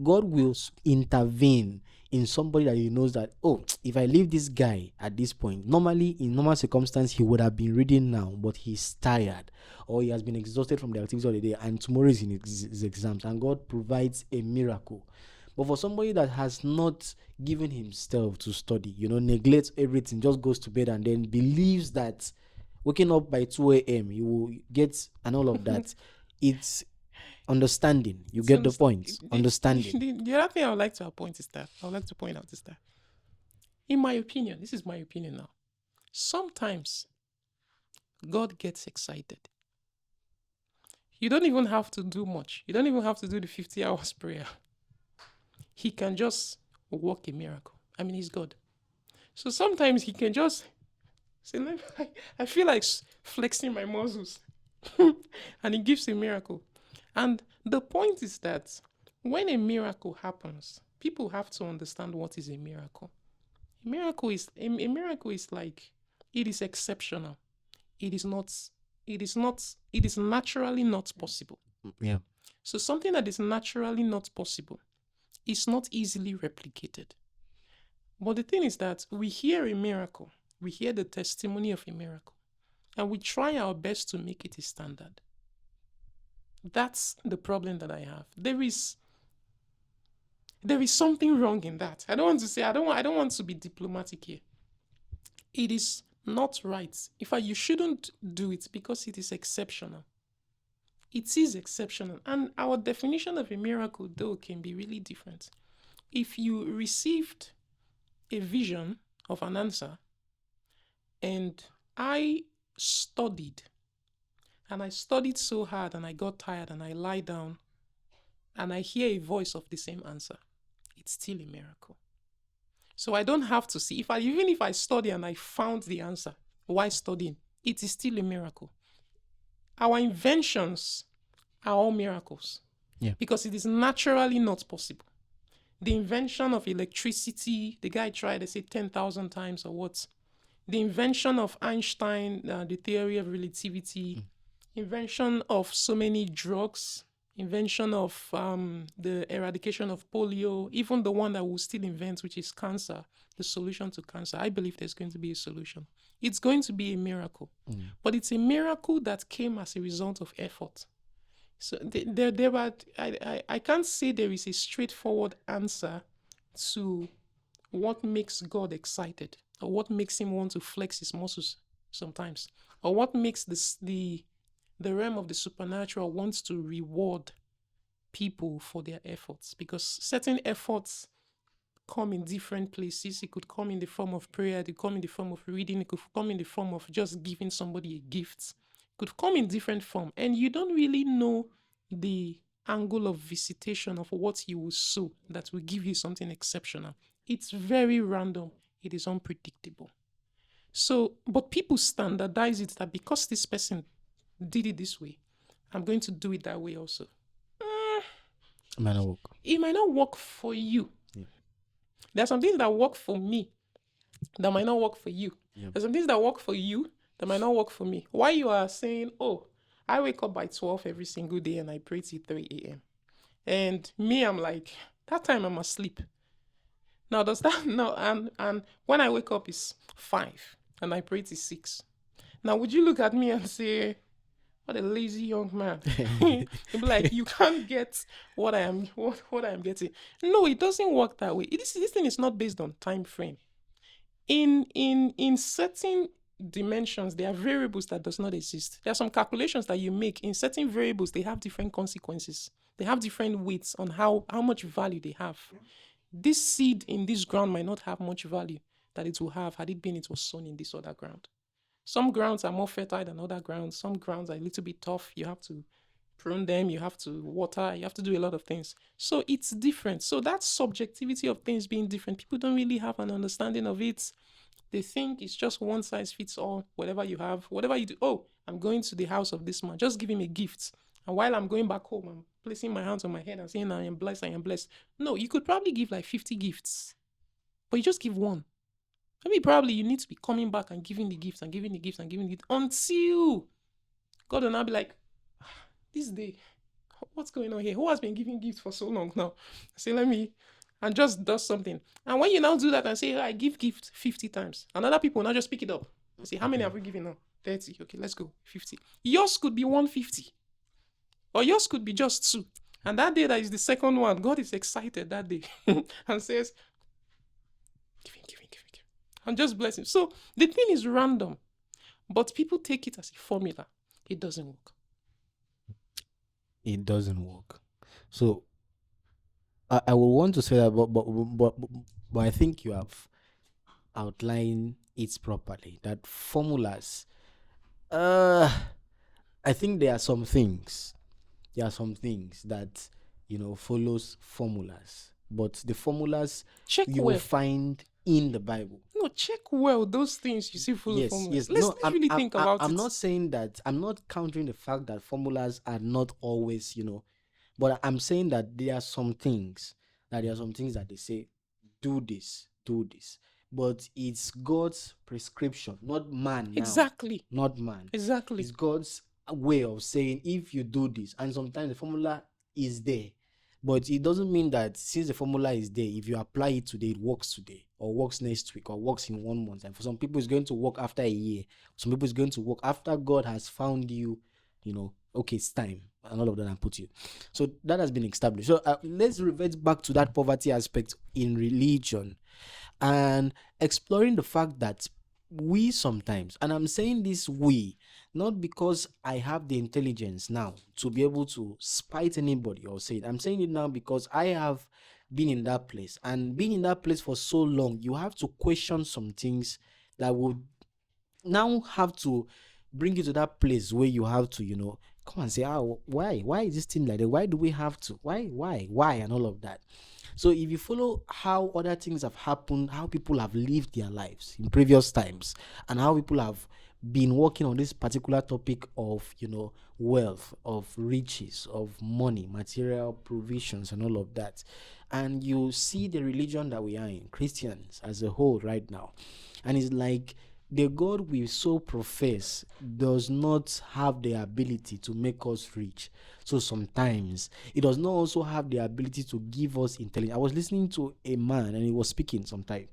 God will intervene in somebody that he knows that, oh, if I leave this guy at this point, normally in normal circumstance he would have been reading now, but he's tired or he has been exhausted from the activities of the day and tomorrow is in his exams, and God provides a miracle. But for somebody that has not given himself to study, neglects everything, just goes to bed and then believes that waking up by 2 a.m. you will get and all of that, it's understanding. You get the point. Understanding. The other thing I would like to point out is that, in my opinion, this is my opinion now, sometimes God gets excited. You don't even have to do much. You don't even have to do the 50 hours prayer. He can just work a miracle. I mean, he's God. So sometimes he can just say, I feel like flexing my muscles. And he gives a miracle. And the point is that when a miracle happens, people have to understand what is a miracle. A miracle is like, it is exceptional. It is naturally not possible. Yeah. So something that is naturally not possible is not easily replicated. But the thing is that we hear a miracle, we hear the testimony of a miracle, and we try our best to make it a standard. That's the problem that I have. There is something wrong in that. I don't want to be diplomatic here. It is not right. In fact, you shouldn't do it because it is exceptional. It is exceptional. And our definition of a miracle, though, can be really different. If you received a vision of an answer and I studied, and I studied so hard and I got tired and I lie down and I hear a voice of the same answer, it's still a miracle. So I don't have to see. Even if I study and I found the answer while studying, it is still a miracle. Our inventions are all miracles. Yeah. Because it is naturally not possible. The invention of electricity, the guy tried, they say 10,000 times or what? The invention of Einstein, the theory of relativity, invention of so many drugs, invention of the eradication of polio, even the one that we'll still invent, which is cancer, the solution to cancer. I believe there's going to be a solution. It's going to be a miracle. But it's a miracle that came as a result of effort. So I can't say there is a straightforward answer to what makes God excited, or what makes him want to flex his muscles sometimes, or what makes the realm of the supernatural wants to reward people for their efforts, because certain efforts come in different places. It could come in the form of prayer, it could come in the form of reading, it could come in the form of just giving somebody a gift, it could come in different form, and you don't really know the angle of visitation of what you will sow that will give you something exceptional. It's very random. It is unpredictable. So, but people standardize it that because this person did it this way, I'm going to do it that way also. It might not work. It might not work for you. Yeah. There are some things that work for me that might not work for you. Yep. There's some things that work for you that might not work for me. Why you are saying, oh, I wake up by 12 every single day and I pray till 3 a.m. And me, I'm like, that time I'm asleep. Now, does that, no, and when I wake up is 5 and I pray till 6. Now, would you look at me and say, what a lazy young man? You'd be like, you can't get what I am getting. No, it doesn't work that way. This thing is not based on time frame. In certain dimensions, there are variables that does not exist. There are some calculations that you make in certain variables. They have different consequences. They have different weights on how much value they have. This seed in this ground might not have much value that it will have had it was sown in this other ground. Some grounds are more fertile than other grounds. Some grounds are a little bit tough. You have to prune them, you have to water, you have to do a lot of things. So it's different. So that subjectivity of things being different, people don't really have an understanding of it. They think it's just one size fits all. Whatever you have, whatever you do. Oh, I'm going to the house of this man. Just give him a gift. And while I'm going back home, I'm placing my hands on my head and saying, I am blessed, I am blessed. No, you could probably give like 50 gifts, but you just give one. Maybe probably you need to be coming back and giving the gifts and giving the gifts and giving the gifts until God will now be like, this day, what's going on here? Who has been giving gifts for so long now? I say, let me, and just does something. And when you now do that and say, I give gift 50 times, and other people now just pick it up. I say, how many have we given now? 30. Okay, let's go. 50. Yours could be 150. Or yours could be just 2. And that day that is the second one, God is excited that day and says, giving, and just bless him. So the thing is random, but people take it as a formula. It doesn't work. It doesn't work. So I will want to say that, but I think you have outlined it properly. That formulas, I think there are some things. There are some things that follows formulas, but the formulas Check you well. will find in the Bible. No, check well those things you see follow Yes, formulas. yes. Let's really think about it. I'm not saying that. I'm not countering the fact that formulas are not always, but I'm saying that there are some things that they say, do this, but it's God's prescription, not man now. Exactly. Not man. Exactly. It's God's way of saying, if you do this, and sometimes the formula is there, but it doesn't mean that since the formula is there, if you apply it today, it works today, or works next week, or works in 1 month. And for some people, it's going to work after a year. Some people, it's going to work after God has found you, okay, it's time, and all of that, and put you. So that has been established. So let's revert back to that poverty aspect in religion and exploring the fact that we sometimes, and I'm saying this we, not because I have the intelligence now to be able to spite anybody or say it. I'm saying it now because I have been in that place, and being in that place for so long, you have to question some things that would now have to bring you to that place where you have to, come and say, why is this thing like that? Why do we have to? Why, and all of that. So if you follow how other things have happened, how people have lived their lives in previous times, and how people have been working on this particular topic of, wealth, of riches, of money, material provisions, and all of that, and you see the religion that we are in, Christians as a whole right now, and it's like the God we so profess does not have the ability to make us rich. So sometimes it does not also have the ability to give us intelligence. I was listening to a man, and he was speaking sometime,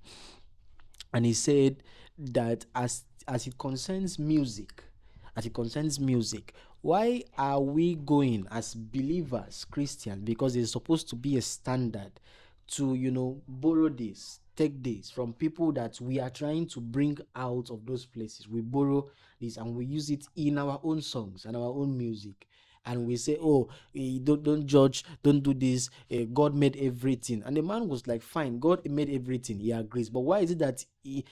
and he said that as it concerns music, why are we going as believers, Christians, because it's supposed to be a standard to borrow this, take this from people that we are trying to bring out of those places. We borrow this and we use it in our own songs and our own music, and we say, oh, don't judge, don't do this, God made everything. And the man was like, fine, God made everything, he agrees, but why is it that it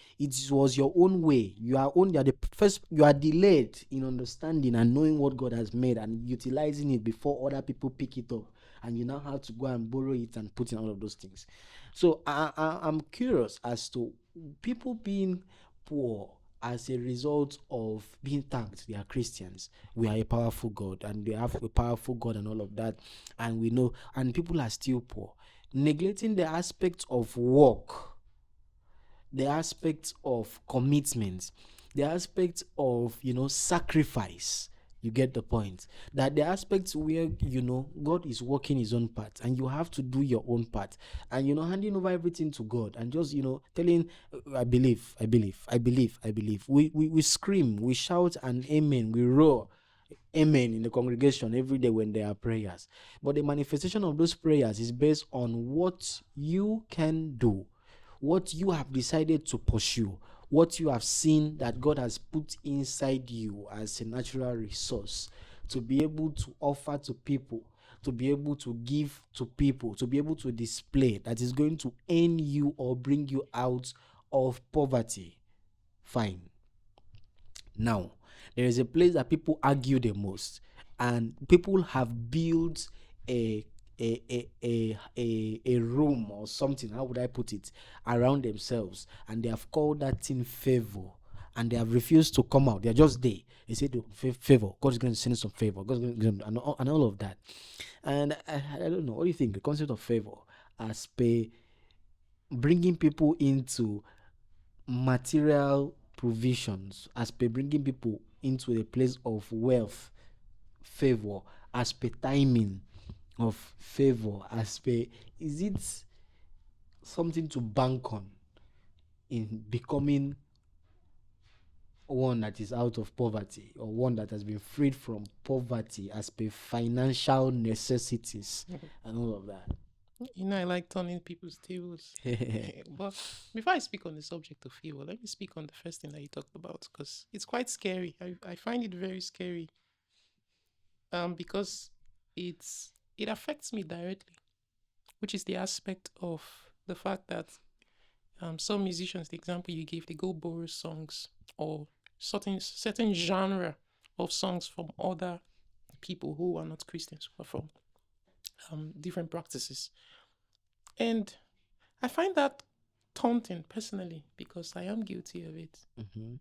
was your own way? You are delayed in understanding and knowing what God has made and utilizing it before other people pick it up, and you now have to go and borrow it and put in all of those things. So I'm curious as to people being poor as a result of being thanked they are Christians. We are a powerful God, and they have a powerful God and all of that, and we know, and people are still poor, neglecting the aspect of work. the aspect of commitment, the aspect of, sacrifice. You get the point? That the aspects where, God is working his own part and you have to do your own part, and, handing over everything to God and just, telling, I believe, I believe, I believe, I believe. We scream, we shout and amen, we roar amen in the congregation every day when there are prayers. But the manifestation of those prayers is based on what you can do, what you have decided to pursue, what you have seen that God has put inside you as a natural resource to be able to offer to people, to be able to give to people, to be able to display, that is going to earn you or bring you out of poverty. Fine. Now, there is a place that people argue the most, and people have built a a room or something, how would I put it, around themselves, and they have called that thing favor, and they have refused to come out. They are just there. They say to favor, God is going to send some favor, God's going to, and all of that. And I don't know, what do you think? The concept of favor as per bringing people into material provisions, as per bringing people into a place of wealth, favor, as per timing of favor, as per, is it something to bank on in becoming one that is out of poverty, or one that has been freed from poverty as per financial necessities and all of that? I like turning people's tables. But before I speak on the subject of favor, let me speak on the first thing that you talked about, because it's quite scary. I find it very scary. Because it affects me directly, which is the aspect of the fact that some musicians, the example you gave, they go borrow songs or certain genre of songs from other people who are not Christians, who are from different practices. And I find that taunting personally, because I am guilty of it.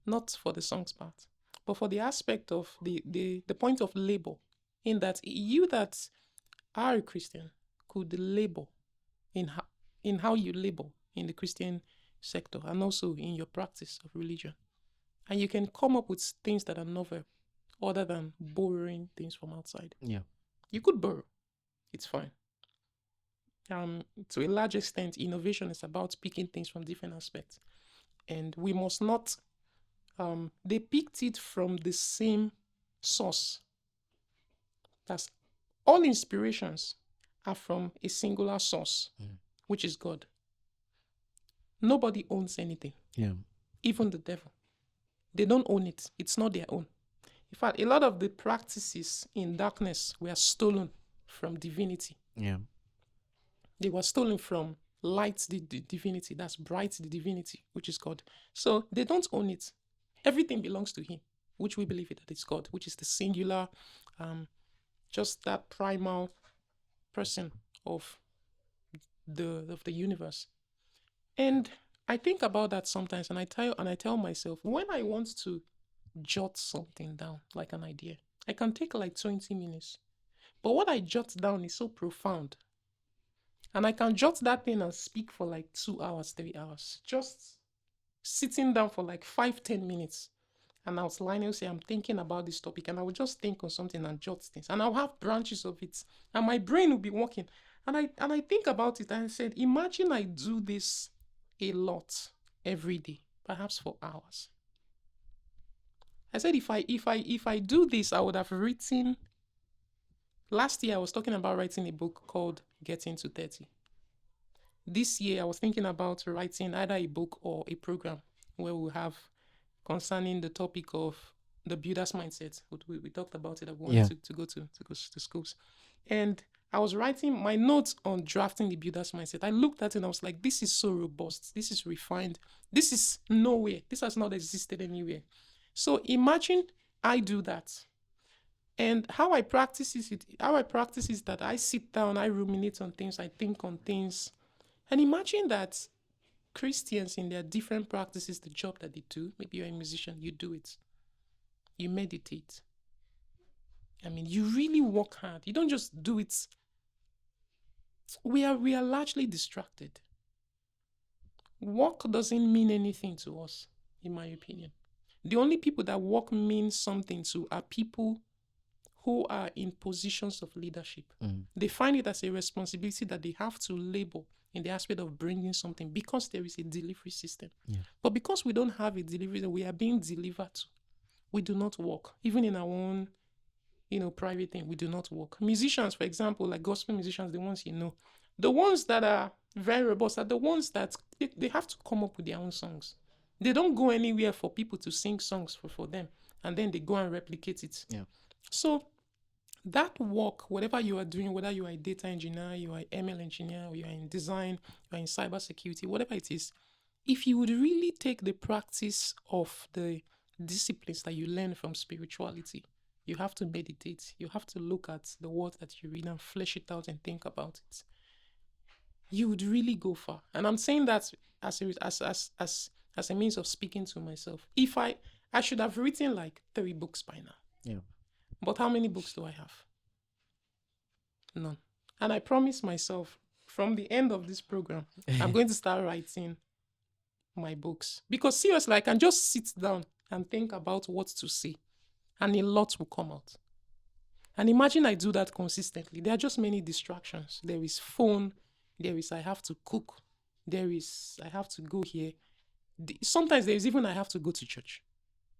Not for the songs part, but for the aspect of the point of label, in that you that are a Christian could label in how you label in the Christian sector and also in your practice of religion. And you can come up with things that are novel other than borrowing things from outside. Yeah. You could borrow. It's fine. To a large extent, innovation is about picking things from different aspects. And we must not, they picked it from the same source. That's all inspirations are from a singular source, which is God. Nobody owns anything. Yeah. Even the devil. They don't own it. It's not their own. In fact, a lot of the practices in darkness were stolen from divinity. Yeah. They were stolen from light, the divinity. That's bright, the divinity, which is God. So they don't own it. Everything belongs to him, which we believe that it's God, which is the singular, just that primal person of the universe. And I think about that sometimes, and I tell myself, when I want to jot something down, like an idea, I can take like 20 minutes. But what I jot down is so profound. And I can jot that thing and speak for like 2 hours, 3 hours. Just sitting down for like 5-10 minutes. And outlining, say, I'm thinking about this topic. And I will just think on something and jot things. And I'll have branches of it. And my brain will be working. And I think about it and I said, imagine I do this a lot every day, perhaps for hours. I said, if I do this, I would have written. Last year, I was talking about writing a book called Getting to 30. This year, I was thinking about writing either a book or a program where we'll have concerning the topic of the builder's mindset. We talked about it. I wanted to go to schools. And I was writing my notes on drafting the builder's mindset. I looked at it and I was like, this is so robust. This is refined. This is nowhere. This has not existed anywhere. So imagine I do that. And how I practice is that I sit down, I ruminate on things, I think on things. And imagine that Christians in their different practices, the job that they do, maybe you're a musician, you do it. You meditate. I mean, you really work hard. You don't just do it. We are largely distracted. Work doesn't mean anything to us, in my opinion. The only people that work means something to are people who are in positions of leadership. They find it as a responsibility that they have to labor in the aspect of bringing something because there is a delivery system. Yeah. But because we don't have a delivery that we are being delivered to, we do not work. Even in our own, private thing, we do not work. Musicians, for example, like gospel musicians, the ones the ones that are very robust are the ones that they have to come up with their own songs. They don't go anywhere for people to sing songs for them, and then they go and replicate it. Yeah. So that work, whatever you are doing, whether you are a data engineer, you are an ML engineer, or you are in design, you are in cybersecurity, whatever it is, if you would really take the practice of the disciplines that you learn from spirituality, you have to meditate. You have to look at the words that you read and flesh it out and think about it. You would really go far. And I'm saying that as a means of speaking to myself. If I should have written like 3 books by now. Yeah. But how many books do I have? None. And I promise myself from the end of this program, I'm going to start writing my books. Because seriously, I can just sit down and think about what to say, and a lot will come out. And imagine I do that consistently. There are just many distractions. There is phone. There is I have to cook. There is I have to go here. Sometimes there is even I have to go to church.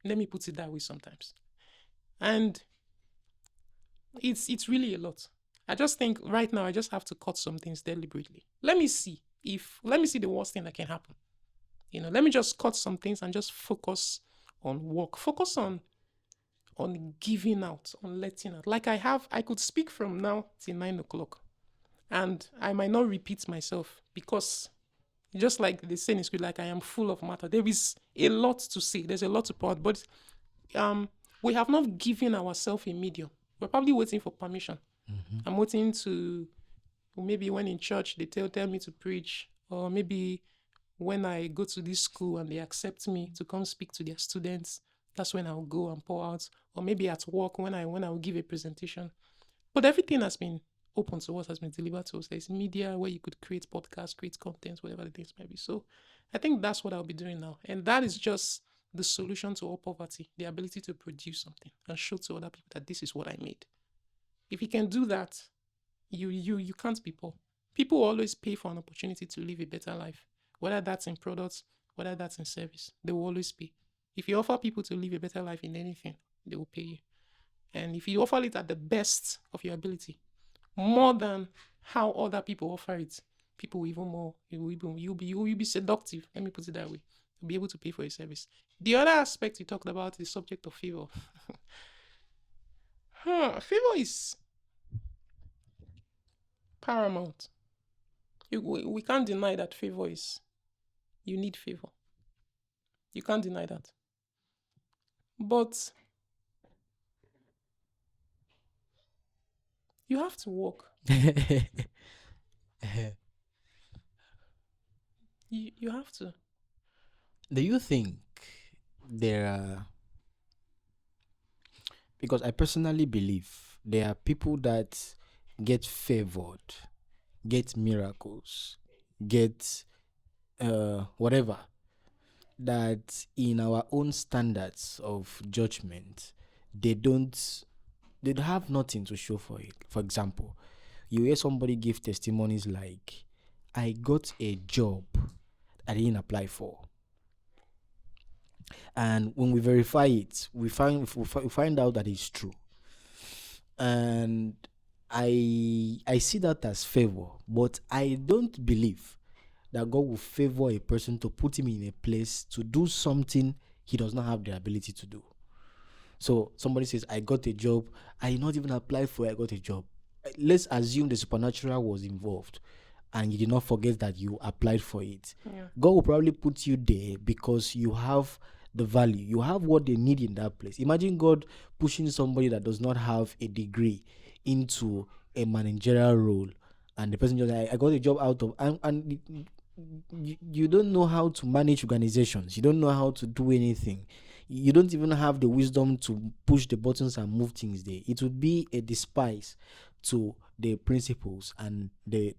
Let me put it that way sometimes. And it's really a lot. I just think right now I just have to cut some things deliberately. Let me see the worst thing that can happen. Let me just cut some things and just focus on work. Focus on giving out, on letting out. Like I could speak from now till 9:00, and I might not repeat myself because just like they say in script, like I am full of matter. There is a lot to say. There's a lot to pour out, but we have not given ourselves a medium. We're probably waiting for permission. I'm waiting to, maybe when in church they tell me to preach, or maybe when I go to this school and they accept me to come speak to their students, that's when I'll go and pour out. Or maybe at work when I will give a presentation. But everything has been open to us, has been delivered to us. There's media where you could create podcasts, create content, whatever the things might be. So I think that's what I'll be doing now. And that is just the solution to all poverty, the ability to produce something and show to other people that this is what I made. If you can do that, you can't be poor. People always pay for an opportunity to live a better life, whether that's in products, whether that's in service. They will always pay. If you offer people to live a better life in anything, they will pay you. And if you offer it at the best of your ability, more than how other people offer it, people will even more. You'll be seductive. Let me put it that way. You'll be able to pay for a service. The other aspect you talked about is the subject of favor. Favor is paramount. We can't deny that favor is. You need favor. You can't deny that. But you have to work. You have to. Do you think there are, because I personally believe there are people that get favored, get miracles, get whatever, that in our own standards of judgment, they have nothing to show for it. For example, you hear somebody give testimonies like, I got a job I didn't apply for. And when we verify it, we find out that it's true. And I see that as favor, but I don't believe that God will favor a person to put him in a place to do something he does not have the ability to do. So somebody says, I got a job, I did not even apply for it, I got a job. Let's assume the supernatural was involved and you did not forget that you applied for it. Yeah. God will probably put you there because you have the value, you have what they need in that place. Imagine God pushing somebody that does not have a degree into a managerial role, and the person just I got a job out of, and you don't know how to manage organizations, you don't know how to do anything, you don't even have the wisdom to push the buttons and move things there. It would be a despise to the principles and the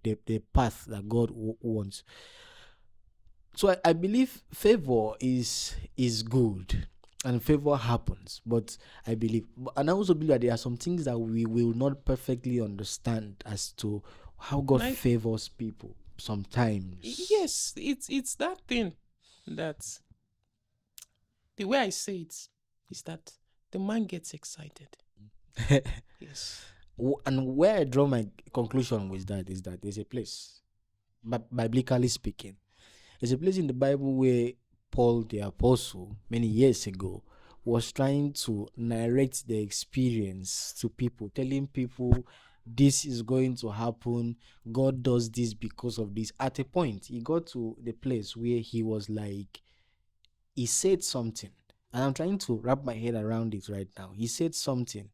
path that God wants. So I believe favor is good and favor happens, but I believe, and I also believe that there are some things that we will not perfectly understand as to how God And I favors people sometimes. yes, it's that thing that the way I say it is that the man gets excited. Yes. And where I draw my conclusion with that is that there's a place, biblically speaking, there's a place in the Bible where Paul the apostle many years ago was trying to narrate the experience to people, telling people this is going to happen. God does this because of this. At a point, he got to the place where he was like, he said something, and I'm trying to wrap my head around it right now. He said something,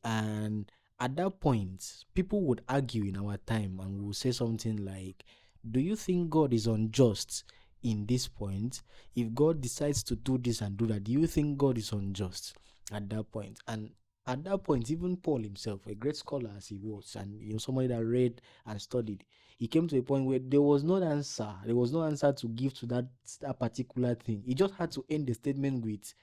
and at that point, people would argue in our time and will say something like, do you think God is unjust in this point? If God decides to do this and do that, do you think God is unjust at that point? And at that point, even Paul himself, a great scholar as he was, and somebody that read and studied, he came to a point where there was no answer. There was no answer to give to that particular thing. He just had to end the statement with,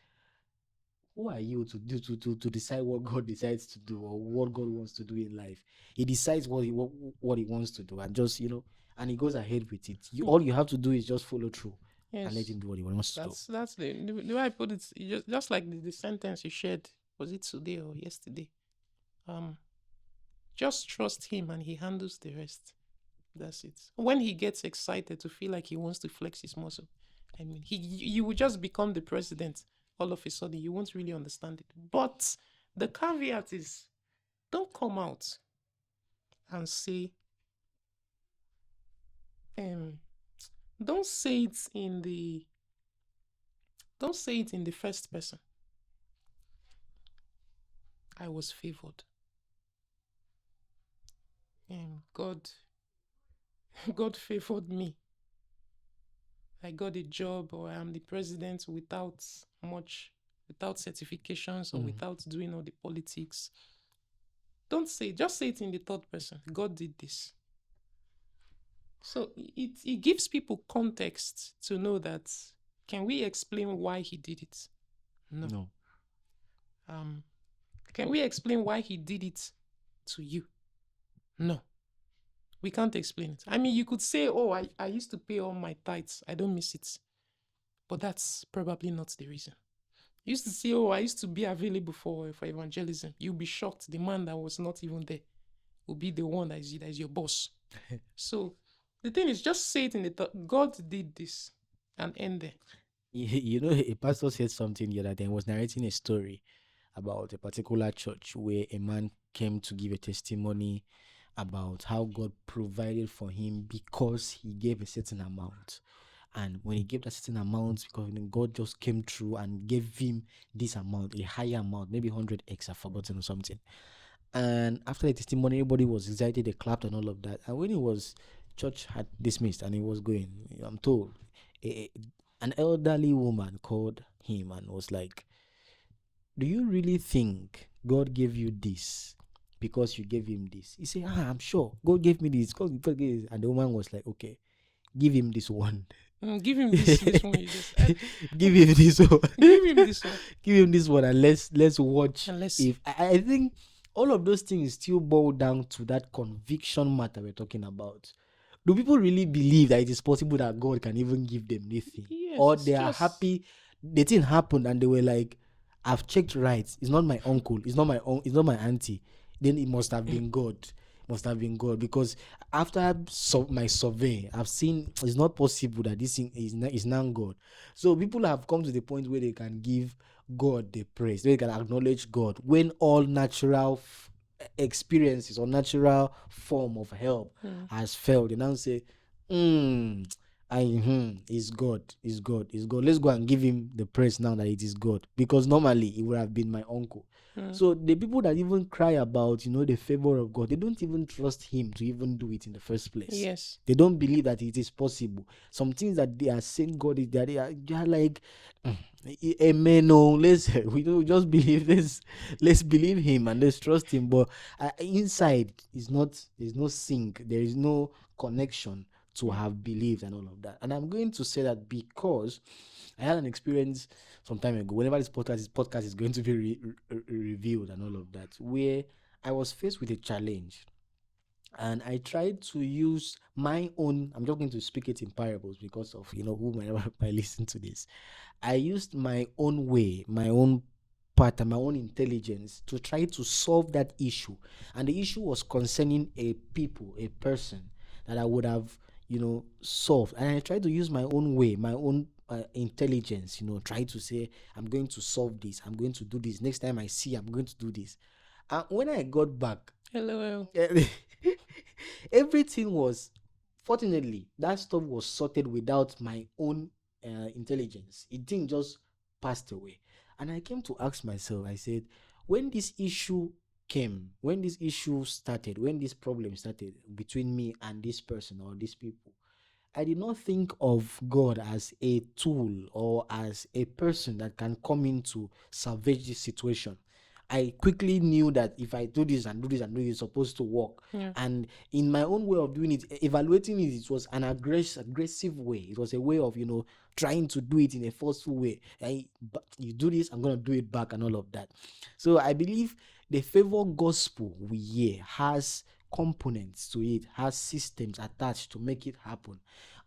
who are you to do to decide what God decides to do or what God wants to do in life? He decides what he wants to do, and just and he goes ahead with it. All you have to do is just follow through and let Yes. him do what he wants to do. That's the way I put it. Just like the sentence you shared. Was it today or yesterday? Um, just trust him and he handles the rest. That's it. When he gets excited to feel like he wants to flex his muscle, I mean, you will just become the president all of a sudden. You won't really understand it. But the caveat is, don't come out and say, um, don't say it in the, don't say it in the first person. I was favored. God, God favored me. I got a job, or I'm the president without much, without certifications or without doing all the politics. Don't say it, just say it in the third person. God did this. So it gives people context to know that, can we explain why he did it? No. No. Can we explain why he did it to you? No. We can't explain it. I mean, you could say, oh, I used to pay all my tithes. I don't miss it. But that's probably not the reason. You used to say, oh, I used to be available for evangelism. You'll be shocked. The man that was not even there will be the one that is your boss. So the thing is, just say it in the thought, God did this, and end there. A pastor said something the other day, was narrating a story about a particular church where a man came to give a testimony about how God provided for him because he gave a certain amount. And when he gave that certain amount, because God just came through and gave him this amount, a higher amount, maybe 100x, I've forgotten or something. And after the testimony, everybody was excited, they clapped and all of that. And when church had dismissed and he was going, I'm told, an elderly woman called him and was like, do you really think God gave you this because you gave him this? He said, I'm sure God gave me this. God gave me this. And the woman was like, okay, give him this one. Give him this one. Give him this one. Give him this one. Give him this one, and let's watch. And let's if see. I think all of those things still boil down to that conviction matter we're talking about. Do people really believe that it is possible that God can even give them anything? Yes, Or it's they are just- happy the thing happened and they were like, I've checked right. It's not my uncle. It's not my it's not my auntie. Then it must have been God. Must have been God, because after my survey, I've seen it's not possible that this thing is now God. So people have come to the point where they can give God the praise. They can acknowledge God when all natural experiences or natural form of help has failed. They now say, it's God, it's God, it's God. Let's go and give him the praise now that it is God, because normally it would have been my uncle. So the people that even cry about, the favor of God, they don't even trust him to even do it in the first place. Yes. They don't believe that it is possible. Some things that they are saying God is that they are like, amen. No, we don't just believe this. Let's believe him and let's trust him. But inside there's no sync. There is no connection to have believed and all of that. And I'm going to say that because I had an experience some time ago, whenever this podcast is going to be reviewed and all of that, where I was faced with a challenge and I tried to use my own. I'm just going to speak it in parables because of who might listen to this. I used my own way, my own pattern, my own intelligence to try to solve that issue. And the issue was concerning a person that I would have, solved. And I tried to use my own way, my own intelligence, try to say, I'm going to solve this, I'm going to do this. Next time I see, I'm going to do this. And when I got back, LOL. everything was, fortunately, that stuff was sorted without my own intelligence. It didn't just passed away. And I came to ask myself, I said, when this issue came, when this issue started, when this problem started between me and this person or these people, I did not think of God as a tool or as a person that can come in to salvage this situation. I quickly knew that if I do this and do this and do this, it's supposed to work. Yeah. And in my own way of doing it, evaluating it, it was an aggressive way. It was a way of, trying to do it in a forceful way. You do this, I'm going to do it back and all of that. So I believe the favor gospel we hear has components to it, has systems attached to make it happen,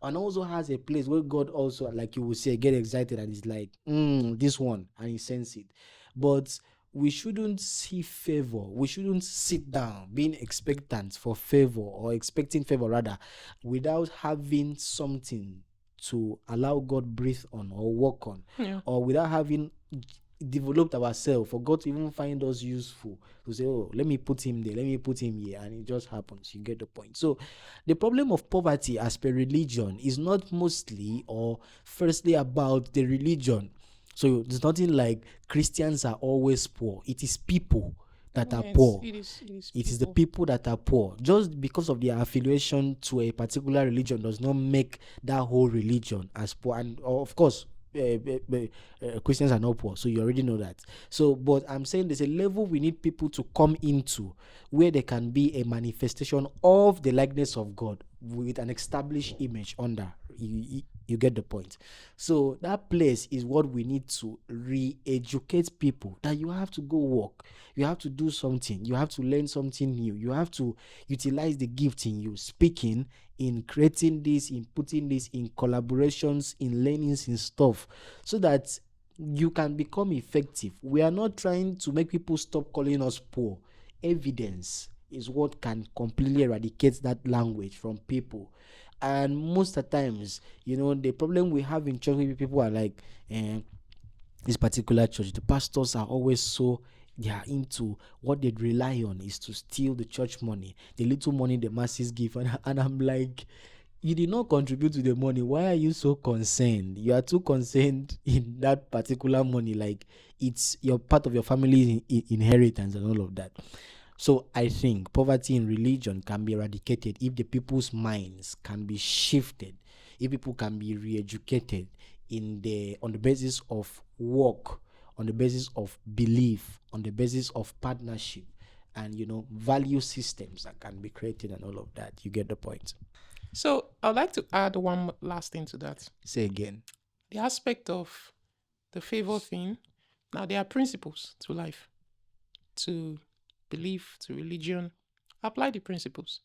and also has a place where God also, like you would say, get excited and is like, this one, and he sends it. But we shouldn't see favor. We shouldn't sit down being expectant for favor, or expecting favor rather, without having something to allow God breathe on or work on, Yeah. or without having developed ourselves for God to even find us useful, to say, oh, let me put him there, let me put him here, and it just happens. You get the point. So the problem of poverty as per religion is not mostly or firstly about the religion. So there's nothing like Christians are always poor. It is people that are poor. It is It is the people. people that are poor. Just because of their affiliation to a particular religion does not make that whole religion as poor. And of course, Christians are not poor, so you already know that. So, but I'm saying there's a level we need people to come into where there can be a manifestation of the likeness of God with an established image under. You get the point. So that place is what we need to re-educate people, that you have to go work, you have to do something, you have to learn something new, you have to utilize the gift in you, speaking, in creating this, in putting this in collaborations, in learnings, in stuff, so that you can become effective. We are not trying to make people stop calling us poor. Evidence is what can completely eradicate that language from people. And most of the times, the problem we have in church, people are like, this particular church, the pastors are always so, they are into what they rely on is to steal the church money, the little money the masses give. And I'm like, you did not contribute to the money. Why are you so concerned? You are too concerned in that particular money, like it's your part of your family's inheritance and all of that. So I think poverty in religion can be eradicated if the people's minds can be shifted, if people can be re-educated on the basis of work, on the basis of belief, on the basis of partnership, and value systems that can be created and all of that. You get the point. So I'd like to add one last thing to that. Say again. The aspect of the favor thing. Now there are principles to life, to belief, to religion. Apply the principles.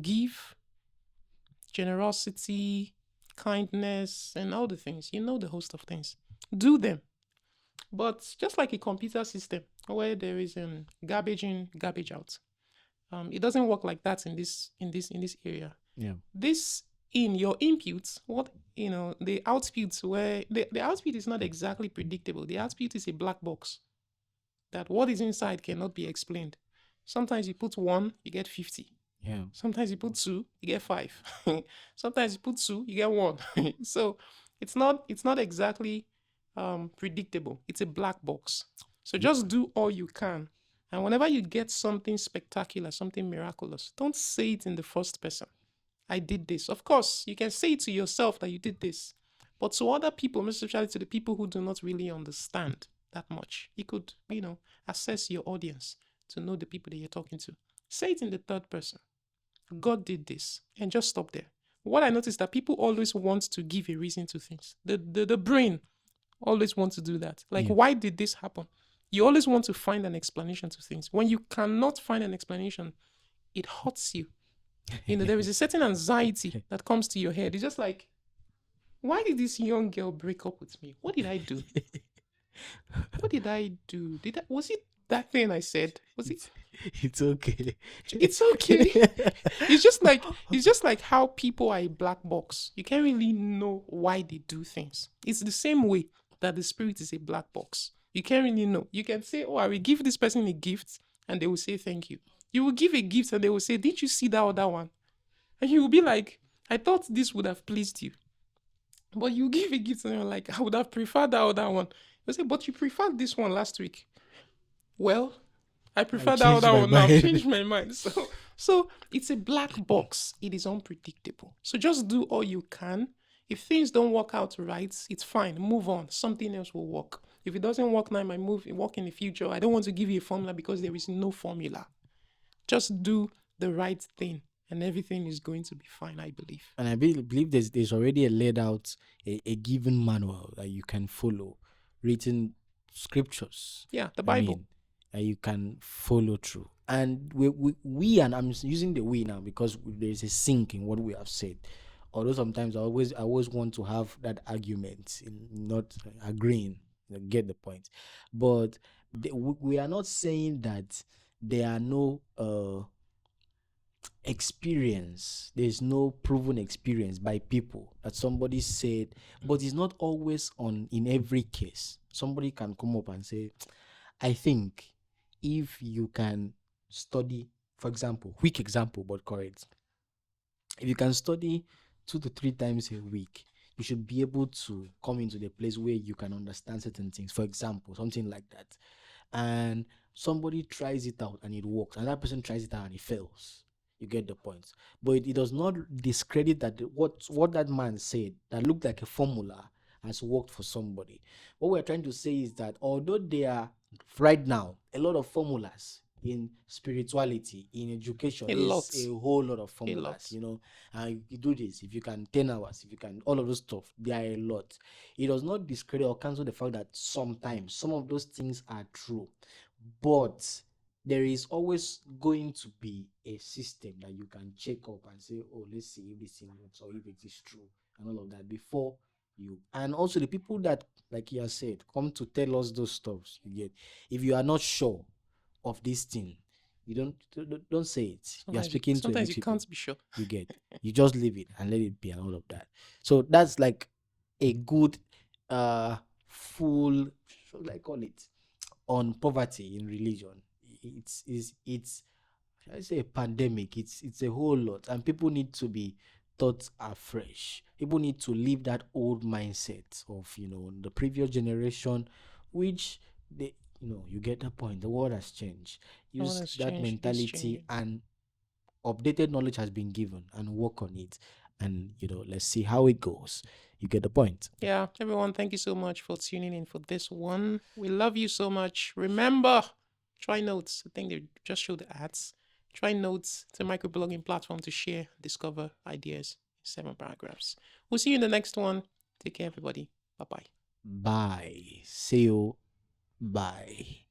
Give, generosity, kindness, and all the things. You know the host of things. Do them. But just like a computer system where there is garbage in, garbage out, it doesn't work like that in this area. Yeah. This in your inputs, what the outputs where the output is not exactly predictable. The output is a black box that what is inside cannot be explained. Sometimes you put 1, you get 50. Yeah. Sometimes you put 2, you get 5. Sometimes you put 2, you get 1. So it's not exactly predictable. It's a black box. So just do all you can. And whenever you get something spectacular, something miraculous, don't say it in the first person. I did this. Of course, you can say it to yourself that you did this. But to other people, most especially to the people who do not really understand that much, you could, assess your audience to know the people that you're talking to. Say it in the third person. God did this. And just stop there. what I noticed that people always want to give a reason to things. The brain always want to do that. Like, Yeah. why did this happen? You always want to find an explanation to things. When you cannot find an explanation, it hurts you. There is a certain anxiety that comes to your head. It's just like, why did this young girl break up with me? What did I do? What did I do? Was it that thing I said? Was it? It's okay. It's okay. It's just like how people are a black box. You can't really know why they do things. It's the same way that the spirit is a black box. You can't really know. You can say, "Oh, I will give this person a gift," and they will say thank you. You will give a gift and they will say, "Didn't you see that other one?" And you will be like, "I thought this would have pleased you." But you give a gift and you're like, "I would have preferred that other one." You say, "But you preferred this one last week." Well, I I prefer that changed other my one now. I've mind. changed my mind. So it's a black box. It is unpredictable. So just do all you can. If things don't work out right, it's fine. Move on. Something else will work. If it doesn't work now, it might work in the future. I don't want to give you a formula because there is no formula. Just do the right thing and everything is going to be fine, I believe. And I believe there's already a laid out a given manual that you can follow, written scriptures. Yeah, the I Bible. mean, that you can follow through. And we and I'm using the we now because there's a sync in what we have said. Although sometimes I always want to have that argument in not agreeing. You get the point. But we are not saying that there are no experience, there's no proven experience by people that somebody said, but it's not always on in every case. Somebody can come up and say, I think if you can study, for example, weak example but correct, if you can study 2 to 3 times a week, you should be able to come into the place where you can understand certain things, for example, something like that. And somebody tries it out and it works, and that person tries it out and it fails. You get the point. But it does not discredit that what that man said that looked like a formula has worked for somebody. What we're trying to say is that although there are right now a lot of formulas in spirituality, in education, A there's lot. a whole lot of A formulas, lot. and you do this if you can 10 hours, if you can all of those stuff, there are a lot. It does not discredit or cancel the fact that sometimes some of those things are true, but there is always going to be a system that you can check up and say, oh, let's see if this thing works or if it is true and all of that before you. And also the people that, like you have said, come to tell us those stuffs, you get, if you are not sure of this thing, you don't say it. You are speaking to a Sometimes mixed you people, can't be sure. you get, you just leave it and let it be and all of that. So that's like a good full, what do I call it, on poverty in religion. It's I say a pandemic. It's a whole lot, and people need to be taught afresh. People need to leave that old mindset of the previous generation, which they you get the point. The world has changed. No one Use has that changed. It is mentality, changing. and updated knowledge has been given, and work on it. And let's see how it goes. You get the point. Yeah, everyone, thank you so much for tuning in for this one. We love you so much. Remember, try notes. I think they just showed the ads. Try notes. It's a microblogging platform to share, discover ideas in 7 paragraphs. We'll see you in the next one. Take care, everybody. Bye bye. Bye. See you. Bye.